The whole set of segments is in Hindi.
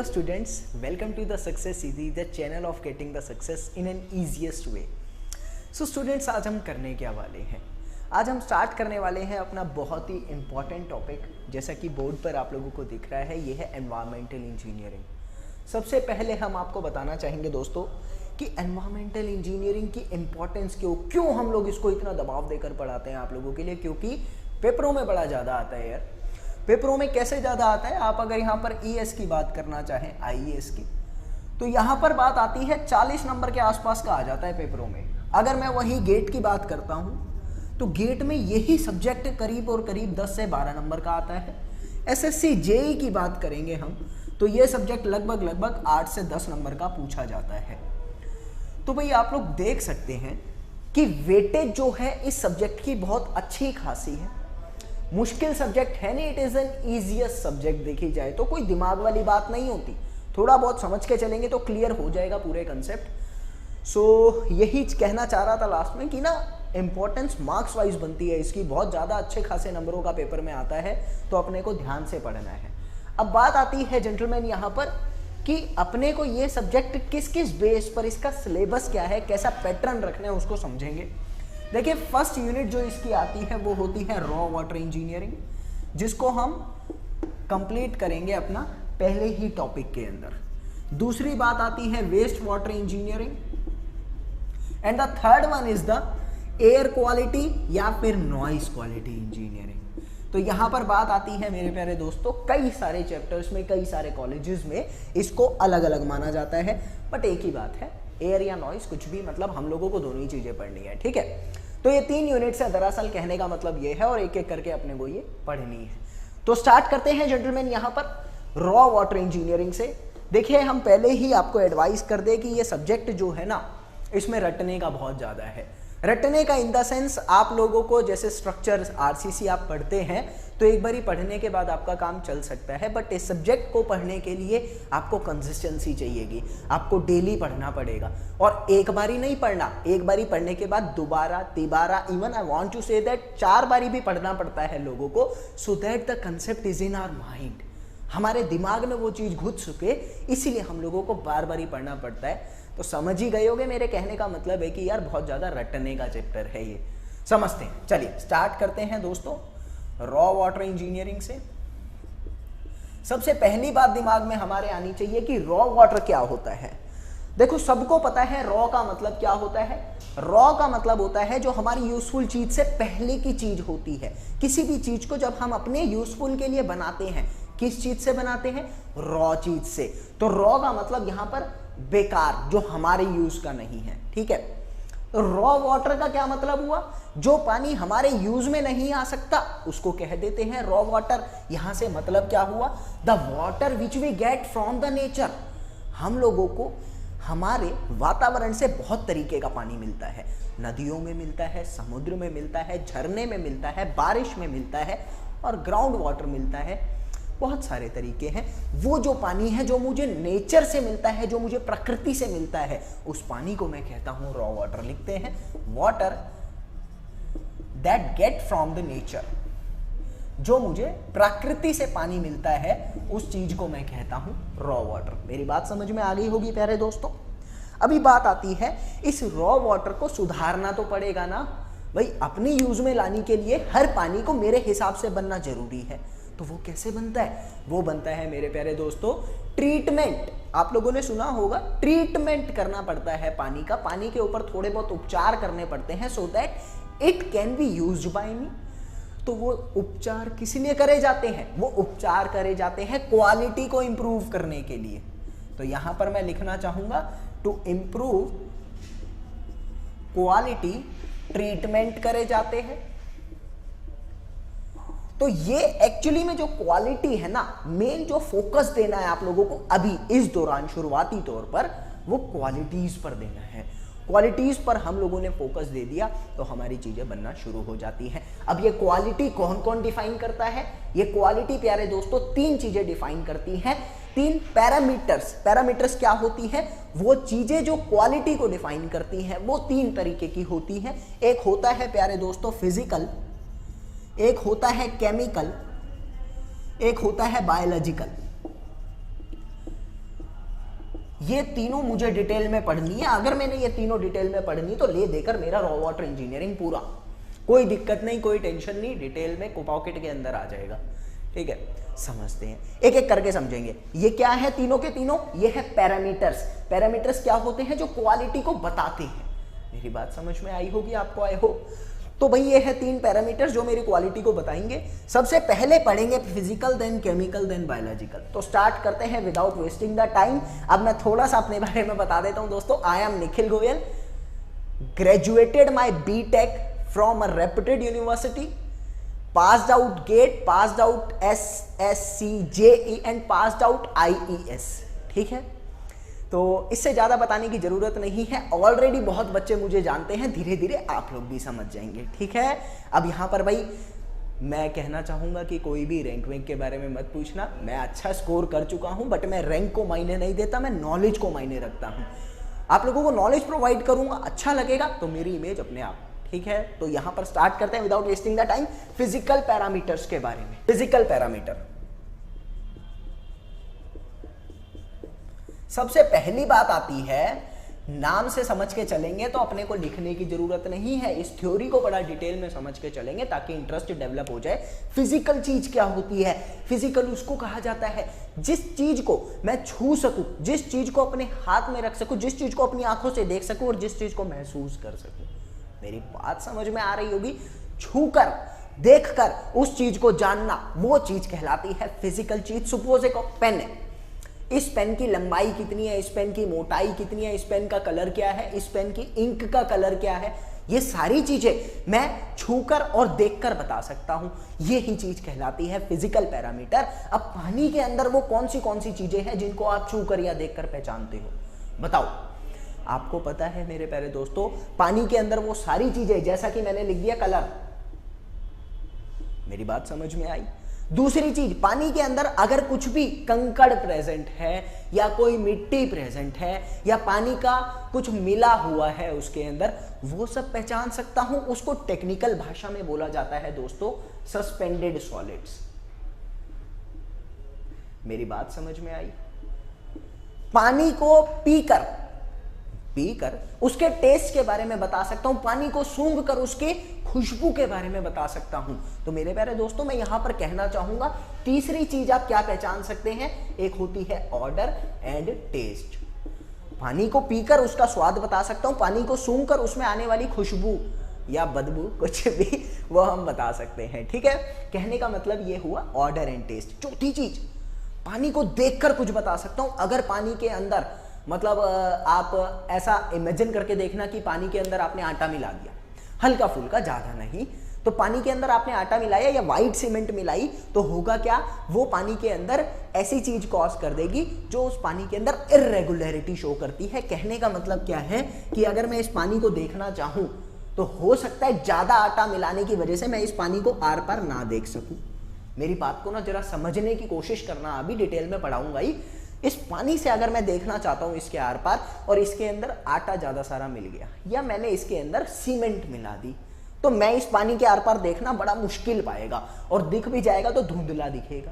students, welcome to the Success Easy, the channel of getting the success in an easiest way. So students, आज हम करने क्या वाले हैं? आज हम स्टार्ट करने वाले हैं अपना बहुत ही इम्पॉर्टेंट टॉपिक, जैसा कि बोर्ड पर आप लोगों को दिख रहा है, ये है एनवायरमेंटल इंजीनियरिंग। सबसे पहले हम आपको बताना चाहेंगे दोस्तों कि एनवायरमेंटल इंजीनियरिंग की इम्पोर्टेंस क्यों हम लोग इसको इतना दबाव देकर पढ़ाते हैं आप लोगों के लिए, क्योंकि पेपरों में बड़ा ज़्यादा आता है यार। पेपरों में कैसे ज़्यादा आता है, आप अगर यहाँ पर ईएस की बात करना चाहें, आईएएस की, तो यहाँ पर बात आती है 40 नंबर के आसपास का आ जाता है पेपरों में। अगर मैं वही गेट की बात करता हूँ तो गेट में यही सब्जेक्ट करीब और करीब 10 से 12 नंबर का आता है। एसएससी जेई की बात करेंगे हम तो ये सब्जेक्ट लगभग 8 से 10 नंबर का पूछा जाता है। तो भाई आप लोग देख सकते हैं कि वेटेज जो है इस सब्जेक्ट की बहुत अच्छी खासी है। मुश्किल सब्जेक्ट है नहीं, it is an easiest subject. देखी जाए तो कोई दिमाग वाली बात नहीं होती, थोड़ा बहुत समझ के चलेंगे तो क्लियर हो जाएगा पूरे कंसेप्ट। सो यही कहना चाह रहा था लास्ट में कि ना इंपॉर्टेंस मार्क्स वाइज बनती है इसकी, बहुत ज़्यादा अच्छे खासे नंबरों का पेपर में आता है, तो अपने को ध्यान से पढ़ना है। अब बात आती है जेंटलमैन यहाँ पर कि अपने को ये सब्जेक्ट किस किस बेस पर, इसका सिलेबस क्या है, कैसा पैटर्न रखना है, उसको समझेंगे। देखिए फर्स्ट यूनिट जो इसकी आती है वो होती है रॉ वाटर इंजीनियरिंग, जिसको हम कंप्लीट करेंगे अपना पहले ही टॉपिक के अंदर। दूसरी बात आती है waste water engineering and the third one is the air quality या फिर नॉइस क्वालिटी इंजीनियरिंग। तो यहाँ पर बात आती है मेरे प्यारे दोस्तों, कई सारे चैप्टर्स में, कई सारे कॉलेजेस में इसको अलग अलग माना जाता है, बट एक ही बात है, एयर या नॉइस कुछ भी, मतलब हम लोगों को दोनों ही चीजें पढ़नी है, ठीक है। तो ये 3 यूनिट्स है, दरअसल कहने का मतलब ये है, और एक एक करके अपने को ये पढ़नी है। तो स्टार्ट करते हैं जेंटलमैन यहाँ पर रॉ वाटर इंजीनियरिंग से। देखिए हम पहले ही आपको एडवाइस कर दे कि ये सब्जेक्ट जो है ना, इसमें रटने का बहुत ज़्यादा है। रटने का इन द सेंस, आप लोगों को जैसे स्ट्रक्चर आरसीसी आप पढ़ते हैं तो एक बारी पढ़ने के बाद आपका काम चल सकता है, बट इस सब्जेक्ट को पढ़ने के लिए आपको कंसिस्टेंसी चाहिएगी, आपको डेली पढ़ना पड़ेगा। और एक बारी नहीं पढ़ना, एक बारी पढ़ने के बाद दोबारा, तिबारा, even I want to say that 4 बारी भी पढ़ना पड़ता है लोगों को, so that the concept is in our mind, हमारे दिमाग में वो चीज़ घुस सके, इसीलिए हम लोगों को बार बार ही पढ़ना पड़ता है। तो समझ ही गए होगे मेरे कहने का मतलब है कि यार बहुत ज़्यादा रटने का चैप्टर है ये, समझते हैं। चलिए स्टार्ट करते हैं दोस्तों रॉ वाटर इंजीनियरिंग से। सबसे पहली बात दिमाग में हमारे आनी चाहिए कि रॉ वाटर क्या होता है। देखो सबको पता है रॉ का मतलब क्या होता है। रॉ का मतलब होता है जो हमारी यूजफुल चीज से पहले की चीज होती है। किसी भी चीज को जब हम अपने यूजफुल के लिए बनाते हैं, किस चीज से बनाते हैं, रॉ चीज से। तो रॉ का मतलब यहाँ पर बेकार, जो हमारे यूज का नहीं है, ठीक है। रॉ वाटर का क्या मतलब हुआ, जो पानी हमारे यूज में नहीं आ सकता उसको कह देते हैं रॉ वाटर। यहां से मतलब क्या हुआ, the water which we get from the nature. हम लोगों को हमारे वातावरण से बहुत तरीके का पानी मिलता है, नदियों में मिलता है, समुद्र में मिलता है, झरने में मिलता है, बारिश में मिलता है, और ग्राउंड वाटर मिलता है। बहुत सारे तरीके हैं। वो जो पानी है जो मुझे नेचर से मिलता है, जो मुझे प्रकृति से मिलता है, उस पानी को मैं कहता हूं रॉ वाटर। लिखते हैं water that get from the nature, जो मुझे प्रकृति से पानी मिलता है उस चीज को मैं कहता हूं रॉ वाटर। मेरी बात समझ में आ गई होगी प्यारे दोस्तों। अभी बात आती है इस रॉ वाटर को सुधारना तो पड़ेगा ना भाई, अपनी यूज में लाने के लिए हर पानी को मेरे हिसाब से बनना जरूरी है। तो वो कैसे बनता है, वो बनता है मेरे प्यारे दोस्तों ट्रीटमेंट। आप लोगों ने सुना होगा, ट्रीटमेंट करना पड़ता है पानी का, पानी के ऊपर थोड़े बहुत उपचार करने पड़ते हैं, so that it can be used by me. तो वो उपचार किस लिए करे जाते हैं, वो उपचार करे जाते हैं क्वालिटी को इंप्रूव करने के लिए। तो यहां पर मैं लिखना चाहूंगा टू इंप्रूव क्वालिटी ट्रीटमेंट करे जाते हैं। तो ये एक्चुअली में जो क्वालिटी है ना, मेन जो फोकस देना है आप लोगों को अभी इस दौरान शुरुआती तौर पर, वो क्वालिटीज पर देना है। क्वालिटीज पर हम लोगों ने फोकस दे दिया तो हमारी चीजें बनना शुरू हो जाती हैं। अब ये क्वालिटी कौन कौन डिफाइन करता है, ये क्वालिटी प्यारे दोस्तों 3 चीजें डिफाइन करती हैं, 3 पैरामीटर्स। पैरामीटर्स क्या होती है, वो चीजें जो क्वालिटी को डिफाइन करती हैं वो 3 तरीके की होती हैं। एक होता है प्यारे दोस्तों फिजिकल, एक होता है केमिकल, एक होता है बायोलॉजिकल। ये तीनों मुझे डिटेल में पढ़नी है। अगर मैंने ये तीनों डिटेल में पढ़नी तो ले देकर मेरा रॉ वाटर इंजीनियरिंग पूरा, कोई दिक्कत नहीं, कोई टेंशन नहीं, डिटेल में पॉकेट के अंदर आ जाएगा। ठीक है, समझते हैं, एक एक करके समझेंगे। ये क्या है तीनों के तीनों? ये है पैरामीटर्स। पैरामीटर्स क्या होते हैं? जो क्वालिटी को बताते हैं। मेरी बात समझ में आई होगी आपको, आई हो। तो भाई ये है 3 पैरामीटर्स जो मेरी क्वालिटी को बताएंगे। सबसे पहले पढ़ेंगे physical, then chemical, then biological. तो स्टार्ट करते हैं विदाउट वेस्टिंग द टाइम। अब मैं थोड़ा सा अपने बारे में बता देता हूं दोस्तों। I am Nikhil Goyal, graduated my BTech from a reputed university, passed out GATE, passed out SSC, JE and passed out IES। ठीक है, तो इससे ज़्यादा बताने की ज़रूरत नहीं है, ऑलरेडी बहुत बच्चे मुझे जानते हैं, धीरे धीरे आप लोग भी समझ जाएंगे। ठीक है, अब यहाँ पर भाई मैं कहना चाहूँगा कि कोई भी रैंक वैंक के बारे में मत पूछना। मैं अच्छा स्कोर कर चुका हूँ, बट मैं रैंक को मायने नहीं देता, मैं नॉलेज को मायने रखता हूँ। आप लोगों को नॉलेज प्रोवाइड करूँगा, अच्छा लगेगा तो मेरी इमेज अपने आप। ठीक है, तो यहां पर स्टार्ट करते हैं without wasting the time physical parameters के बारे में। फिजिकल पैरामीटर, सबसे पहली बात आती है, नाम से समझ के चलेंगे तो अपने को लिखने की जरूरत नहीं है। इस थ्योरी को बड़ा डिटेल में समझ के चलेंगे ताकि इंटरेस्ट डेवलप हो जाए। फिजिकल चीज क्या होती है? फिजिकल उसको कहा जाता है जिस चीज को मैं छू सकूं, जिस चीज को अपने हाथ में रख सकूं, जिस चीज को अपनी आंखों से देख सकूं और जिस चीज को महसूस कर सकूं। मेरी बात समझ में आ रही होगी। छूकर, देखकर उस चीज को जानना, वो चीज कहलाती है फिजिकल चीज। सपोज एक पेन है, इस पेन की लंबाई कितनी है, इस पेन की मोटाई कितनी है, इस पेन का कलर क्या है, इस पेन की इंक का कलर क्या है, ये सारी चीजें मैं छूकर और देखकर बता सकता हूं। ये ही चीज कहलाती है फिजिकल पैरामीटर। अब पानी के अंदर वो कौन सी चीजें हैं जिनको आप छूकर या देखकर पहचानते हो? बताओ। आपको पता है मेरे प्यारे दोस्तों, पानी के अंदर वो सारी चीजें, जैसा कि मैंने लिख दिया कलर। मेरी बात समझ में आई? दूसरी चीज, पानी के अंदर अगर कुछ भी कंकड़ प्रेजेंट है या कोई मिट्टी प्रेजेंट है या पानी का कुछ मिला हुआ है उसके अंदर, वो सब पहचान सकता हूं। उसको टेक्निकल भाषा में बोला जाता है दोस्तों सस्पेंडेड सॉलिड्स। मेरी बात समझ में आई? पानी को पीकर उसके टेस्ट के बारे में बता सकता हूं, पानी को सूंघ कर उसके खुशबू के बारे में बता सकता हूं। तो मेरे प्यारे दोस्तों, मैं यहां पर कहना चाहूंगा तीसरी चीज आप क्या पहचान सकते हैं? एक होती है ऑर्डर एंड टेस्ट। पानी को पीकर उसका स्वाद बता सकता हूं, पानी को सूंघ कर उसमें आने वाली खुशबू या बदबू कुछ भी वो हम बता सकते हैं। ठीक है, कहने का मतलब ये हुआ ऑर्डर एंड टेस्ट। चौथी चीज, पानी को देखकर कुछ बता सकता हूं। अगर पानी के अंदर मतलब आप ऐसा इमेजिन करके देखना कि पानी के अंदर आपने आटा मिला दिया, हल्का फुल्का, ज्यादा नहीं, तो पानी के अंदर आपने आटा मिलाया या व्हाइट सीमेंट मिलाई, तो होगा क्या? वो पानी के अंदर ऐसी चीज कॉज कर देगी जो उस पानी के अंदर इर्रेगुलरिटी शो करती है। कहने का मतलब क्या है कि अगर मैं इस पानी को देखना चाहूं तो हो सकता है ज्यादा आटा मिलाने की वजह से मैं इस पानी को आर पार ना देख सकूं। मेरी बात को ना जरा समझने की कोशिश करना, अभी डिटेल में पढ़ाऊंगा ही। इस पानी से अगर मैं देखना चाहता हूं इसके आर पार और इसके अंदर आटा ज्यादा सारा मिल गया या मैंने इसके अंदर सीमेंट मिला दी, तो मैं इस पानी के आर पार देखना बड़ा मुश्किल पाएगा और दिख भी जाएगा तो धुंधला दिखेगा,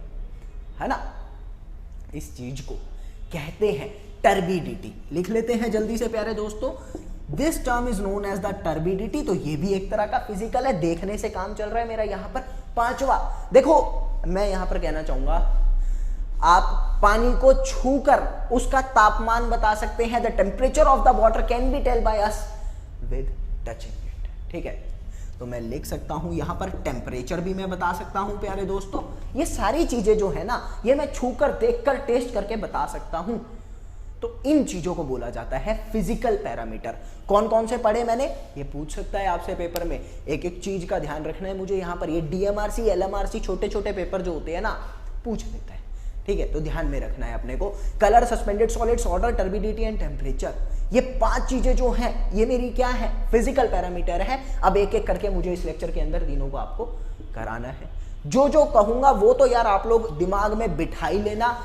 है ना। इस चीज को कहते हैं टर्बिडिटी। लिख लेते हैं जल्दी से प्यारे दोस्तों। This term is known as the turbidity. तो ये भी एक तरह का फिजिकल है, देखने से काम चल रहा है मेरा। यहां पर पांचवा देखो, मैं यहां पर कहना चाहूंगा आप पानी को छूकर उसका तापमान बता सकते हैं। The temperature of the water can be tell by us with touching it. ठीक है, तो मैं लिख सकता हूं यहां पर टेम्परेचर भी मैं बता सकता हूं प्यारे दोस्तों। ये सारी चीजें जो है ना, ये मैं छूकर, देखकर, टेस्ट करके बता सकता हूं। तो इन चीजों को बोला जाता है फिजिकल पैरामीटर। कौन कौन से पढ़े मैंने, ये पूछ सकता है आपसे पेपर में। एक एक चीज का ध्यान रखना है मुझे यहाँ पर। ये DMRC, LMRC छोटे छोटे पेपर जो होते हैं ना, पूछ लेता है। ठीक है, तो ध्यान में रखना है अपने को। Colour, suspended solids, order, turbidity and temperature, ये 5 चीजें जो हैं ये मेरी क्या है? फिजिकल पैरामीटर है। अब एक एक करके मुझे इस लेक्चर के अंदर तीनों को आपको कराना है। जो जो कहूंगा वो तो यार आप लोग दिमाग में बिठाई लेना,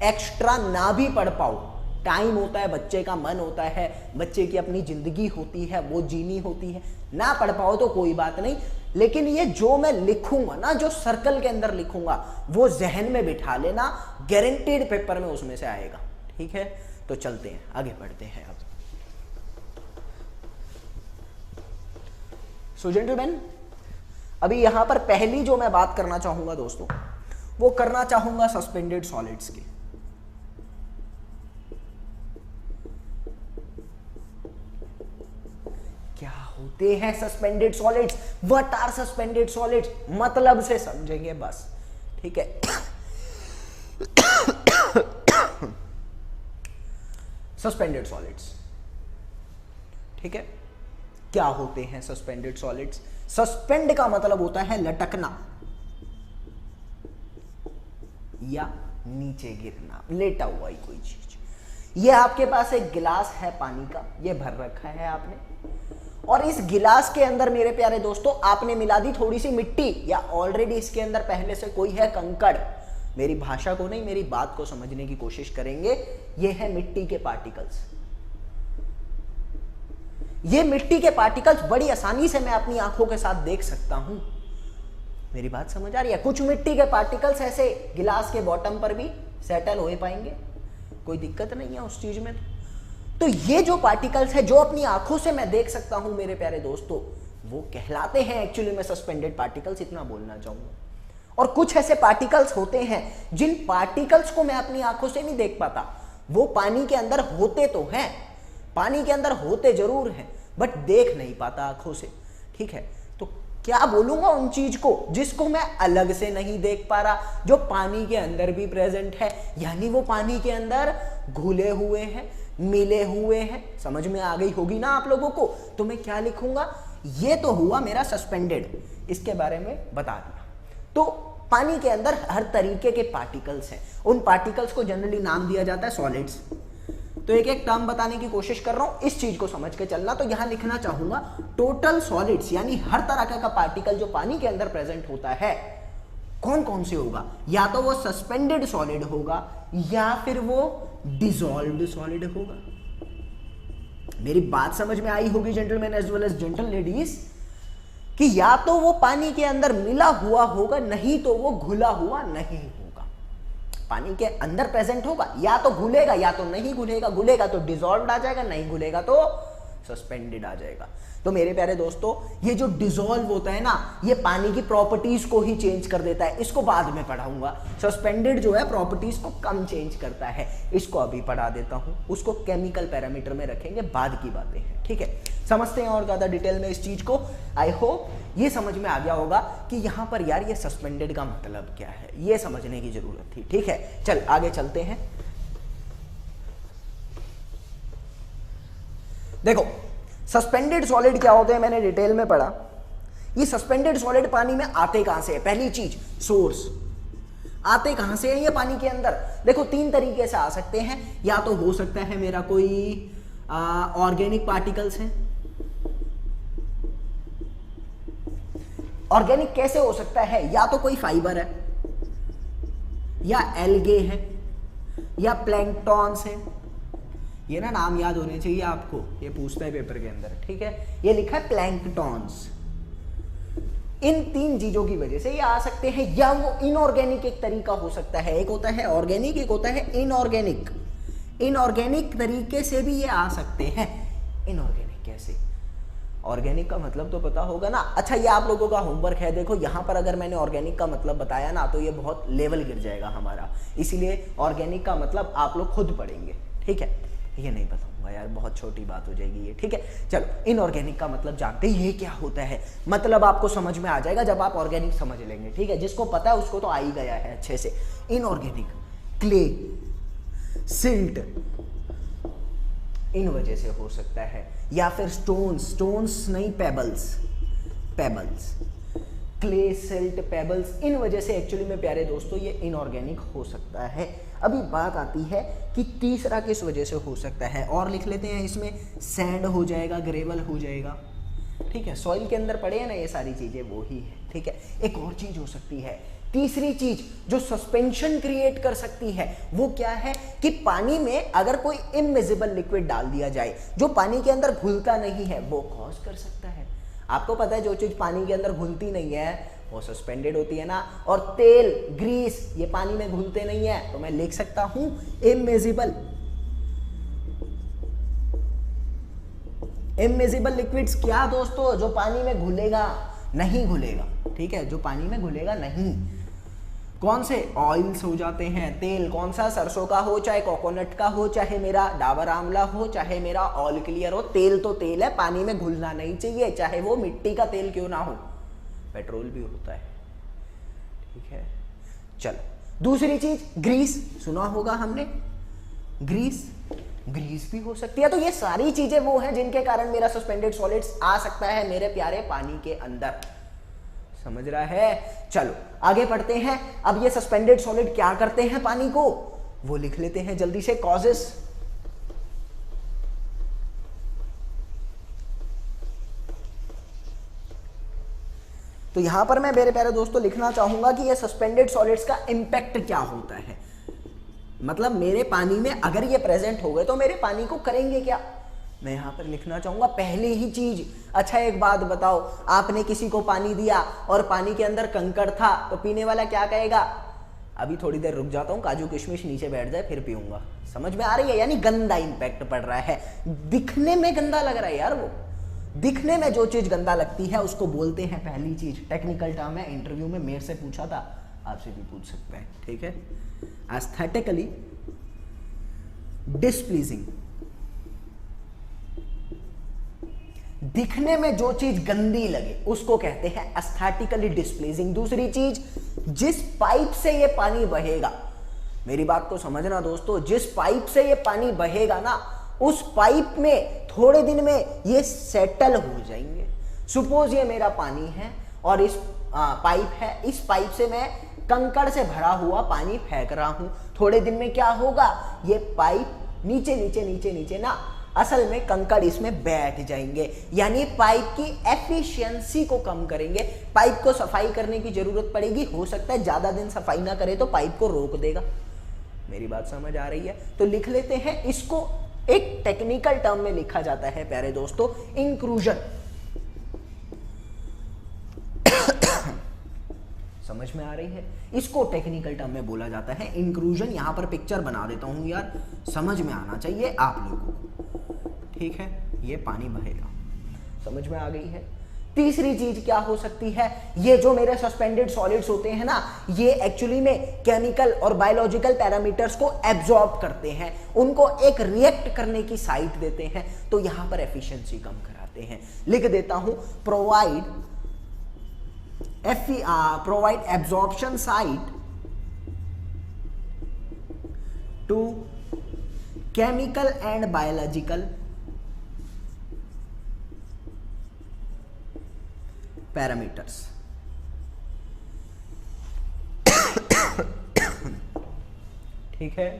एक्स्ट्रा ना भी पढ़ पाओ। टाइम होता है, बच्चे का मन होता है, बच्चे की अपनी जिंदगी होती है, वो जीनी होती है। ना पढ़ पाओ तो कोई बात नहीं, लेकिन ये जो मैं लिखूंगा ना, जो सर्कल के अंदर लिखूंगा, वो जहन में बिठा लेना, गारंटीड पेपर में उसमें से आएगा। ठीक है, तो चलते हैं, आगे बढ़ते हैं अब। सो जेंटलमैन, अभी यहां पर पहली जो मैं बात करना चाहूंगा दोस्तों, वो करना चाहूंगा सस्पेंडेड सॉलिड्स की। क्या होते हैं suspended solids, what are suspended solids, मतलब से समझेंगे बस, ठीक है। सस्पेंडेड सॉलिड्स, ठीक है, क्या होते हैं सस्पेंडेड सॉलिड्स? सस्पेंड का मतलब होता है लटकना या नीचे गिरना, लेटा हुआ ही कोई चीज। ये आपके पास एक गिलास है पानी का, ये भर रखा है आपने, और इस गिलास के अंदर मेरे प्यारे दोस्तों आपने मिला दी थोड़ी सी मिट्टी, या ऑलरेडी इसके अंदर पहले से कोई है कंकड़। मेरी भाषा को नहीं, मेरी बात को समझने की कोशिश करेंगे। ये है मिट्टी के पार्टिकल्स। ये मिट्टी के पार्टिकल्स बड़ी आसानी से मैं अपनी आंखों के साथ देख सकता हूं। मेरी बात समझ आ रही है? कुछ मिट्टी के पार्टिकल्स ऐसे गिलास के बॉटम पर भी सेटल हो पाएंगे, कोई दिक्कत नहीं है उस चीज में। तो ये जो पार्टिकल्स है जो अपनी आंखों से मैं देख सकता हूं मेरे प्यारे दोस्तों, वो कहलाते हैं एक्चुअली में सस्पेंडेड पार्टिकल्स, इतना बोलना चाहूंगा। और कुछ ऐसे पार्टिकल्स होते हैं जिन पार्टिकल्स को मैं अपनी आंखों से नहीं देख पाता, वो पानी के अंदर होते तो हैं, पानी के अंदर होते जरूर हैं, बट देख नहीं पाता आंखों से, ठीक है। तो क्या बोलूंगा उन चीज को जिसको मैं अलग से नहीं देख पा रहा, जो पानी के अंदर भी प्रेजेंट है, यानी वो पानी के अंदर घुले हुए हैं, मिले हुए हैं। समझ में आ गई होगी ना आप लोगों को? तो मैं क्या लिखूंगा? ये तो हुआ मेरा सस्पेंडेड, इसके बारे में बता दिया। तो पानी के अंदर हर तरीके के पार्टिकल्स हैं, उन पार्टिकल्स को जनरली नाम दिया जाता है सॉलिड्स। तो एक एक टर्म बताने की कोशिश कर रहा हूं, इस चीज को समझ के चलना। तो यहां लिखना चाहूंगा टोटल सॉलिड्स, यानी हर तरह का पार्टिकल जो पानी के अंदर प्रेजेंट होता है, कौन कौन से होगा? या तो वो सस्पेंडेड सॉलिड होगा या फिर वो डिसॉल्व्ड सॉलिड होगा। मेरी बात समझ में आई होगी gentleman as well as gentle ladies, कि या तो वो पानी के अंदर मिला हुआ होगा, नहीं तो वो घुला हुआ नहीं होगा। पानी के अंदर प्रेजेंट होगा, या तो घुलेगा या तो नहीं घुलेगा, घुलेगा तो डिसॉल्व्ड आ जाएगा, नहीं घुलेगा तो सस्पेंडेड आ जाएगा। तो मेरे प्यारे दोस्तों, ये जो डिसॉल्व होता है ना, ये पानी की प्रॉपर्टीज को ही चेंज कर देता है, इसको बाद में पढ़ाऊंगा। सस्पेंडेड जो है प्रॉपर्टीज को कम चेंज करता है, इसको अभी पढ़ा देता हूं, उसको केमिकल पैरामीटर में रखेंगे, बाद की बातें हैं, ठीक है। समझते हैं और ज्यादा डिटेल में इस चीज को। आई होप ये समझ में आ गया होगा कि यहां पर यार ये सस्पेंडेड का मतलब क्या है, ये समझने की जरूरत थी, ठीक है। चल आगे चलते हैं। देखो सस्पेंडेड सॉलिड क्या होते हैं, मैंने डिटेल में पढ़ा। ये सस्पेंडेड सॉलिड पानी में आते कहां से है? पहली चीज सोर्स, आते कहां से है ये पानी के अंदर? देखो तीन तरीके से आ सकते हैं, या तो हो सकता है मेरा कोई ऑर्गेनिक पार्टिकल्स हैं। ऑर्गेनिक कैसे हो सकता है? या तो कोई फाइबर है, या एल्गे है, या प्लैंक्टॉन्स है। ये ना नाम याद होने चाहिए आपको, ये पूछता है पेपर के अंदर, ठीक है। ये लिखा है प्लैंक्टॉन्स। इन तीन चीजों की वजह से ये आ सकते हैं, या वो इनऑर्गेनिक एक तरीका हो सकता है। एक होता है ऑर्गेनिक, एक होता है इनऑर्गेनिक। इनऑर्गेनिक तरीके से भी ये आ सकते हैं। इनऑर्गेनिक कैसे? ऑर्गेनिक का मतलब तो पता होगा ना। अच्छा ये आप लोगों का होमवर्क है, देखो यहां पर अगर मैंने ऑर्गेनिक का मतलब बताया ना तो ये बहुत लेवल गिर जाएगा हमारा, इसीलिए ऑर्गेनिक का मतलब आप लोग खुद पढ़ेंगे, ठीक है। ये नहीं बताऊंगा यार, बहुत छोटी बात हो जाएगी ये, ठीक है। चलो इनऑर्गेनिक का मतलब जानते हैं ये क्या होता है, मतलब आपको समझ में आ जाएगा जब आप ऑर्गेनिक समझ लेंगे, ठीक है। जिसको पता है उसको तो आ ही गया है अच्छे से। इनऑर्गेनिक क्ले, सिल्ट, इन वजह से हो सकता है, या फिर स्टोन्स, स्टोन्स नहीं pebbles, pebbles, clay, silt, pebbles, इन वजह से एक्चुअली में प्यारे दोस्तों ये इनऑर्गेनिक हो सकता है। अभी बात आती है कि तीसरा किस वजह से हो सकता है, और लिख लेते हैं इसमें, सैंड हो जाएगा, ग्रेवल हो जाएगा, ठीक है। सॉइल के अंदर पड़े हैं ना ये सारी चीजें, वो ही है, ठीक है। एक और चीज हो सकती है, तीसरी चीज जो सस्पेंशन क्रिएट कर सकती है, वो क्या है कि पानी में अगर कोई इनविजिबल लिक्विड डाल दिया जाए जो पानी के अंदर घुलता नहीं है, वो कॉज कर सकता है। आपको पता है जो चीज पानी के अंदर घुलती नहीं है वो सस्पेंडेड होती है ना। और तेल, ग्रीस, ये पानी में घुलते नहीं है, तो मैं लिख सकता हूं इनविजिबल। इमिजिबल लिक्विड्स क्या दोस्तों, जो पानी में घुलेगा नहीं घुलेगा, ठीक है, जो पानी में घुलेगा नहीं। कौन से? ऑयल्स हो जाते हैं, तेल, कौन सा? सरसों का हो, चाहे कोकोनट का हो, चाहे मेरा डाबर आंवला हो, चाहे मेरा ऑल क्लियर हो, तेल तो तेल है, पानी में घुलना नहीं चाहिए, चाहे वो मिट्टी का तेल क्यों ना हो, पेट्रोल भी होता है, ठीक है। चलो दूसरी चीज, ग्रीस, सुना होगा हमने, ग्रीस भी हो सकती है। तो ये सारी चीजें वो हैं जिनके कारण मेरा सस्पेंडेड सॉलिड्स आ सकता है मेरे प्यारे पानी के अंदर, समझ रहा है। चलो आगे पढ़ते हैं। अब ये सस्पेंडेड सॉलिड क्या करते हैं पानी को, वो लिख लेते हैं जल्दी से। कॉजेस, तो यहां पर मैं मेरे प्यारे दोस्तों लिखना चाहूंगा कि ये सस्पेंडेड सॉलिड्स का इंपैक्ट क्या होता है, मतलब मेरे पानी में अगर ये प्रेजेंट हो गए तो मेरे पानी को करेंगे क्या, मैं यहां पर लिखना चाहूंगा पहली ही चीज। अच्छा एक बात बताओ, आपने किसी को पानी दिया और पानी के अंदर कंकड़ था, तो पीने वाला क्या कहेगा, अभी थोड़ी देर रुक जाता हूं, काजू किशमिश नीचे बैठ जाए फिर पीऊंगा। समझ में आ रही है, यानी गंदा इंपैक्ट पड़ रहा है, दिखने में गंदा लग रहा है यार, वो दिखने में जो चीज गंदा लगती है उसको बोलते हैं पहली चीज, टेक्निकल टर्म है, इंटरव्यू में मेरे से पूछा था, आपसे भी पूछ सकते हैं, ठीक है। एस्थेटिकली डिस्प्लीजिंग, दिखने में जो चीज गंदी लगे उसको कहते हैं एस्थेटिकली डिस्प्लीजिंग। दूसरी चीज, जिस पाइप से ये पानी बहेगा, मेरी बात को समझना दोस्तों, जिस पाइप से ये पानी बहेगा ना, उस पाइप में थोड़े दिन में ये सेटल हो जाएंगे। सपोज ये मेरा पानी है और इस पाइप है, इस पाइप से मैं कंकड़ से भरा हुआ पानी फेंक रहा हूं, थोड़े दिन में क्या होगा, ये पाइप नीचे नीचे नीचे नीचे ना असल में कंकड़ इसमें बैठ जाएंगे, यानी पाइप की एफिशिएंसी को कम करेंगे। पाइप को सफाई करने की जरूरत पड़ेगी, हो सकता है ज्यादा दिन सफाई ना करे तो पाइप को रोक देगा। मेरी बात समझ आ रही है, तो लिख लेते हैं इसको, एक टेक्निकल टर्म में लिखा जाता है प्यारे दोस्तों, इंक्लूजन। समझ में आ रही है, इसको टेक्निकल टर्म में बोला जाता है इंक्लूजन। यहां पर पिक्चर बना देता हूं यार, समझ में आना चाहिए आप लोगों को, ठीक है। ये पानी बहेगा, समझ में आ गई है। तीसरी चीज क्या हो सकती है, ये जो मेरे सस्पेंडेड सॉलिड्स होते हैं ना, ये एक्चुअली में केमिकल और बायोलॉजिकल पैरामीटर्स को एब्जॉर्ब करते हैं, उनको एक रिएक्ट करने की साइट देते हैं, तो यहां पर एफिशिएंसी कम कराते हैं। लिख देता हूं, provide absorption site to chemical and biological parameters. ठीक है,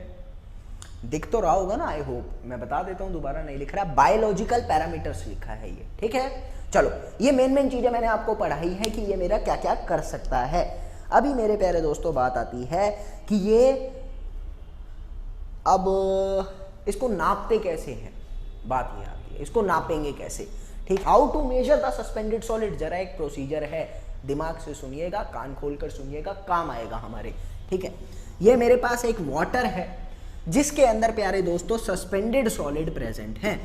दिख तो रहा होगा ना, आई होप, मैं बता देता हूं, दोबारा नहीं लिख रहा, बायोलॉजिकल पैरामीटर्स लिखा है ये, ठीक है। चलो ये मेन चीजें मैंने आपको पढ़ाई है कि ये मेरा क्या क्या कर सकता है। अभी मेरे प्यारे दोस्तों बात आती है कि ये अब इसको नापते कैसे हैं, बात ये आती है, इसको नापेंगे कैसे, ठीक। How to measure the suspended solid, जरा एक प्रोसीजर है, दिमाग से सुनिएगा, कान खोलकर सुनिएगा, काम आएगा हमारे, ठीक है। ये मेरे पास एक वाटर है जिसके अंदर प्यारे दोस्तों सस्पेंडेड सॉलिड प्रेजेंट है,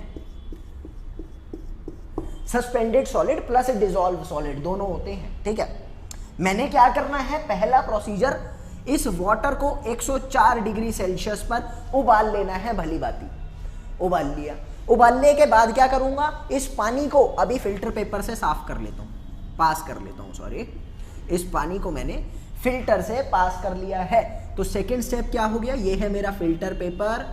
suspended solid plus dissolve solid दोनों होते हैं, ठीक है। मैंने क्या करना है, पहला प्रोसीजर, इस वाटर को 104 डिग्री सेल्सियस पर उबाल लेना है, भली बाती उबाल लिया। उबालने के बाद क्या करूंगा, इस पानी को अभी फिल्टर पेपर से साफ कर लेता हूं, पास कर लेता हूं, सॉरी, इस पानी को मैंने फिल्टर से पास कर लिया है। तो सेकेंड स्टेप क्या हो गया, ये है मेरा फिल्टर पेपर,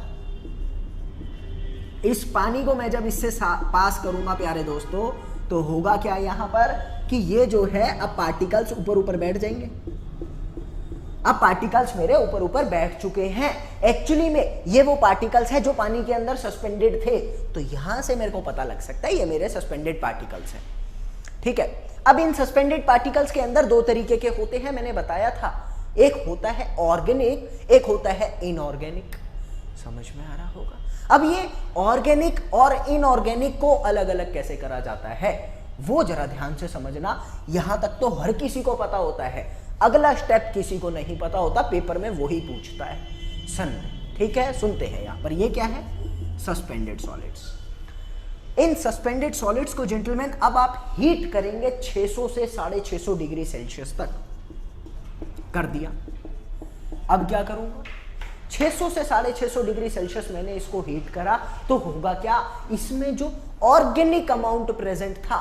इस पानी को मैं जब इससे पास करूंगा प्यारे दोस्तों, तो होगा क्या यहां पर कि ये जो है अब पार्टिकल्स ऊपर ऊपर बैठ जाएंगे। अब पार्टिकल्स मेरे ऊपर ऊपर बैठ चुके हैं, एक्चुअली में ये वो पार्टिकल्स है जो पानी के अंदर सस्पेंडेड थे, तो यहां से मेरे को पता लग सकता है ये मेरे सस्पेंडेड पार्टिकल्स हैं, ठीक है। अब इन सस्पेंडेड पार्टिकल्स के अंदर दो तरीके के होते हैं, मैंने बताया था, एक होता है ऑर्गेनिक, एक होता है इनऑर्गेनिक, समझ में आ रहा होगा। अब ये ऑर्गेनिक और इनऑर्गेनिक को अलग अलग कैसे करा जाता है वो जरा ध्यान से समझना। यहां तक तो हर किसी को पता होता है, अगला स्टेप किसी को नहीं पता होता, पेपर में वही पूछता है सन, ठीक है। सुनते हैं यहां पर, ये क्या है, सस्पेंडेड सॉलिड्स। इन सस्पेंडेड सॉलिड्स को जेंटलमैन अब आप हीट करेंगे 600 से 650 डिग्री सेल्सियस तक। कर दिया। अब क्या करूंगा, 600 से 650 डिग्री सेल्सियस मैंने इसको हीट करा तो होगा क्या, इसमें जो ऑर्गेनिक अमाउंट प्रेजेंट था,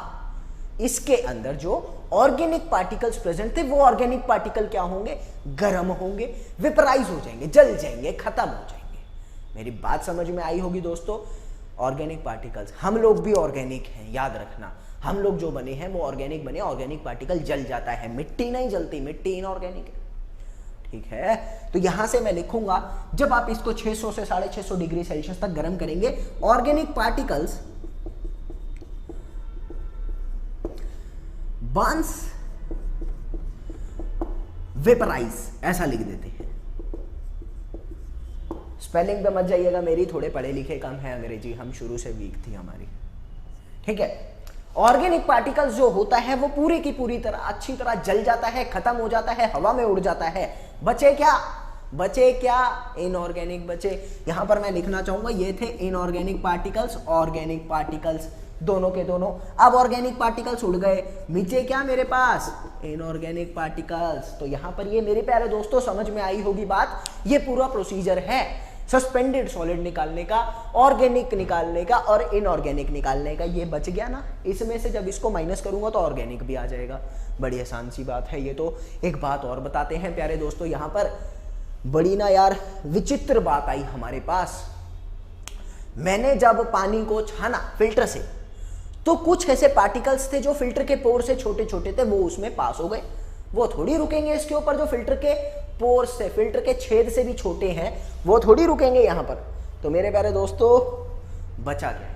इसके अंदर जो ऑर्गेनिक पार्टिकल्स प्रेजेंट थे, वो ऑर्गेनिक पार्टिकल क्या होंगे, गर्म होंगे, वेपराइज हो जाएंगे, जल जाएंगे, खत्म हो जाएंगे। मेरी बात समझ में आई होगी दोस्तों। ऑर्गेनिक पार्टिकल्स, हम लोग भी ऑर्गेनिक हैं, याद रखना, हम लोग जो बने हैं वो ऑर्गेनिक बने। ऑर्गेनिक पार्टिकल जल जाता है, मिट्टी नहीं जलती, मिट्टी इनऑर्गेनिक है, ठीक है। तो यहां से मैं लिखूंगा, जब आप इसको 600 से 650 डिग्री सेल्सियस तक गर्म करेंगे, ऑर्गेनिक पार्टिकल्स बर्न्स वेपराइज, ऐसा लिख देते हैं। स्पेलिंग पे मत जाइएगा मेरी, थोड़े पढ़े लिखे कम है, अंग्रेजी हम शुरू से वीक थी हमारी, ठीक है। ऑर्गेनिक पार्टिकल्स जो होता है वो पूरी की पूरी तरह अच्छी तरह जल जाता है, खत्म हो जाता है, हवा में उड़ जाता है। बचे क्या, बचे क्या, इनऑर्गेनिक बचे। यहां पर मैं लिखना चाहूंगा, ये थे इनऑर्गेनिक पार्टिकल्स, ऑर्गेनिक पार्टिकल्स, दोनों के दोनों। अब ऑर्गेनिक पार्टिकल्स उड़ गए, नीचे क्या मेरे पास, इनऑर्गेनिक पार्टिकल्स। तो यहां पर ये मेरे प्यारे दोस्तों समझ में आई होगी बात। ये पूरा प्रोसीजर है सस्पेंडेड सॉलिड निकालने का, ऑर्गेनिक निकालने का और इनऑर्गेनिक निकालने का। ये बच गया ना, इसमें से जब इसको माइनस करूंगा तो ऑर्गेनिक भी आ जाएगा। बड़ी आसान सी बात है ये तो। एक बात और बताते हैं प्यारे दोस्तों, यहां पर बड़ी ना यार विचित्र बात आई हमारे पास। मैंने जब पानी को छाना फिल्टर से, तो कुछ ऐसे पार्टिकल्स थे जो फिल्टर के पोर से छोटे छोटे थे, वो उसमें पास हो गए। वो थोड़ी रुकेंगे इसके ऊपर, जो फिल्टर के पोर से, फिल्टर के छेद से भी छोटे हैं, वो थोड़ी रुकेंगे यहां पर। तो मेरे प्यारे दोस्तों बचा गया।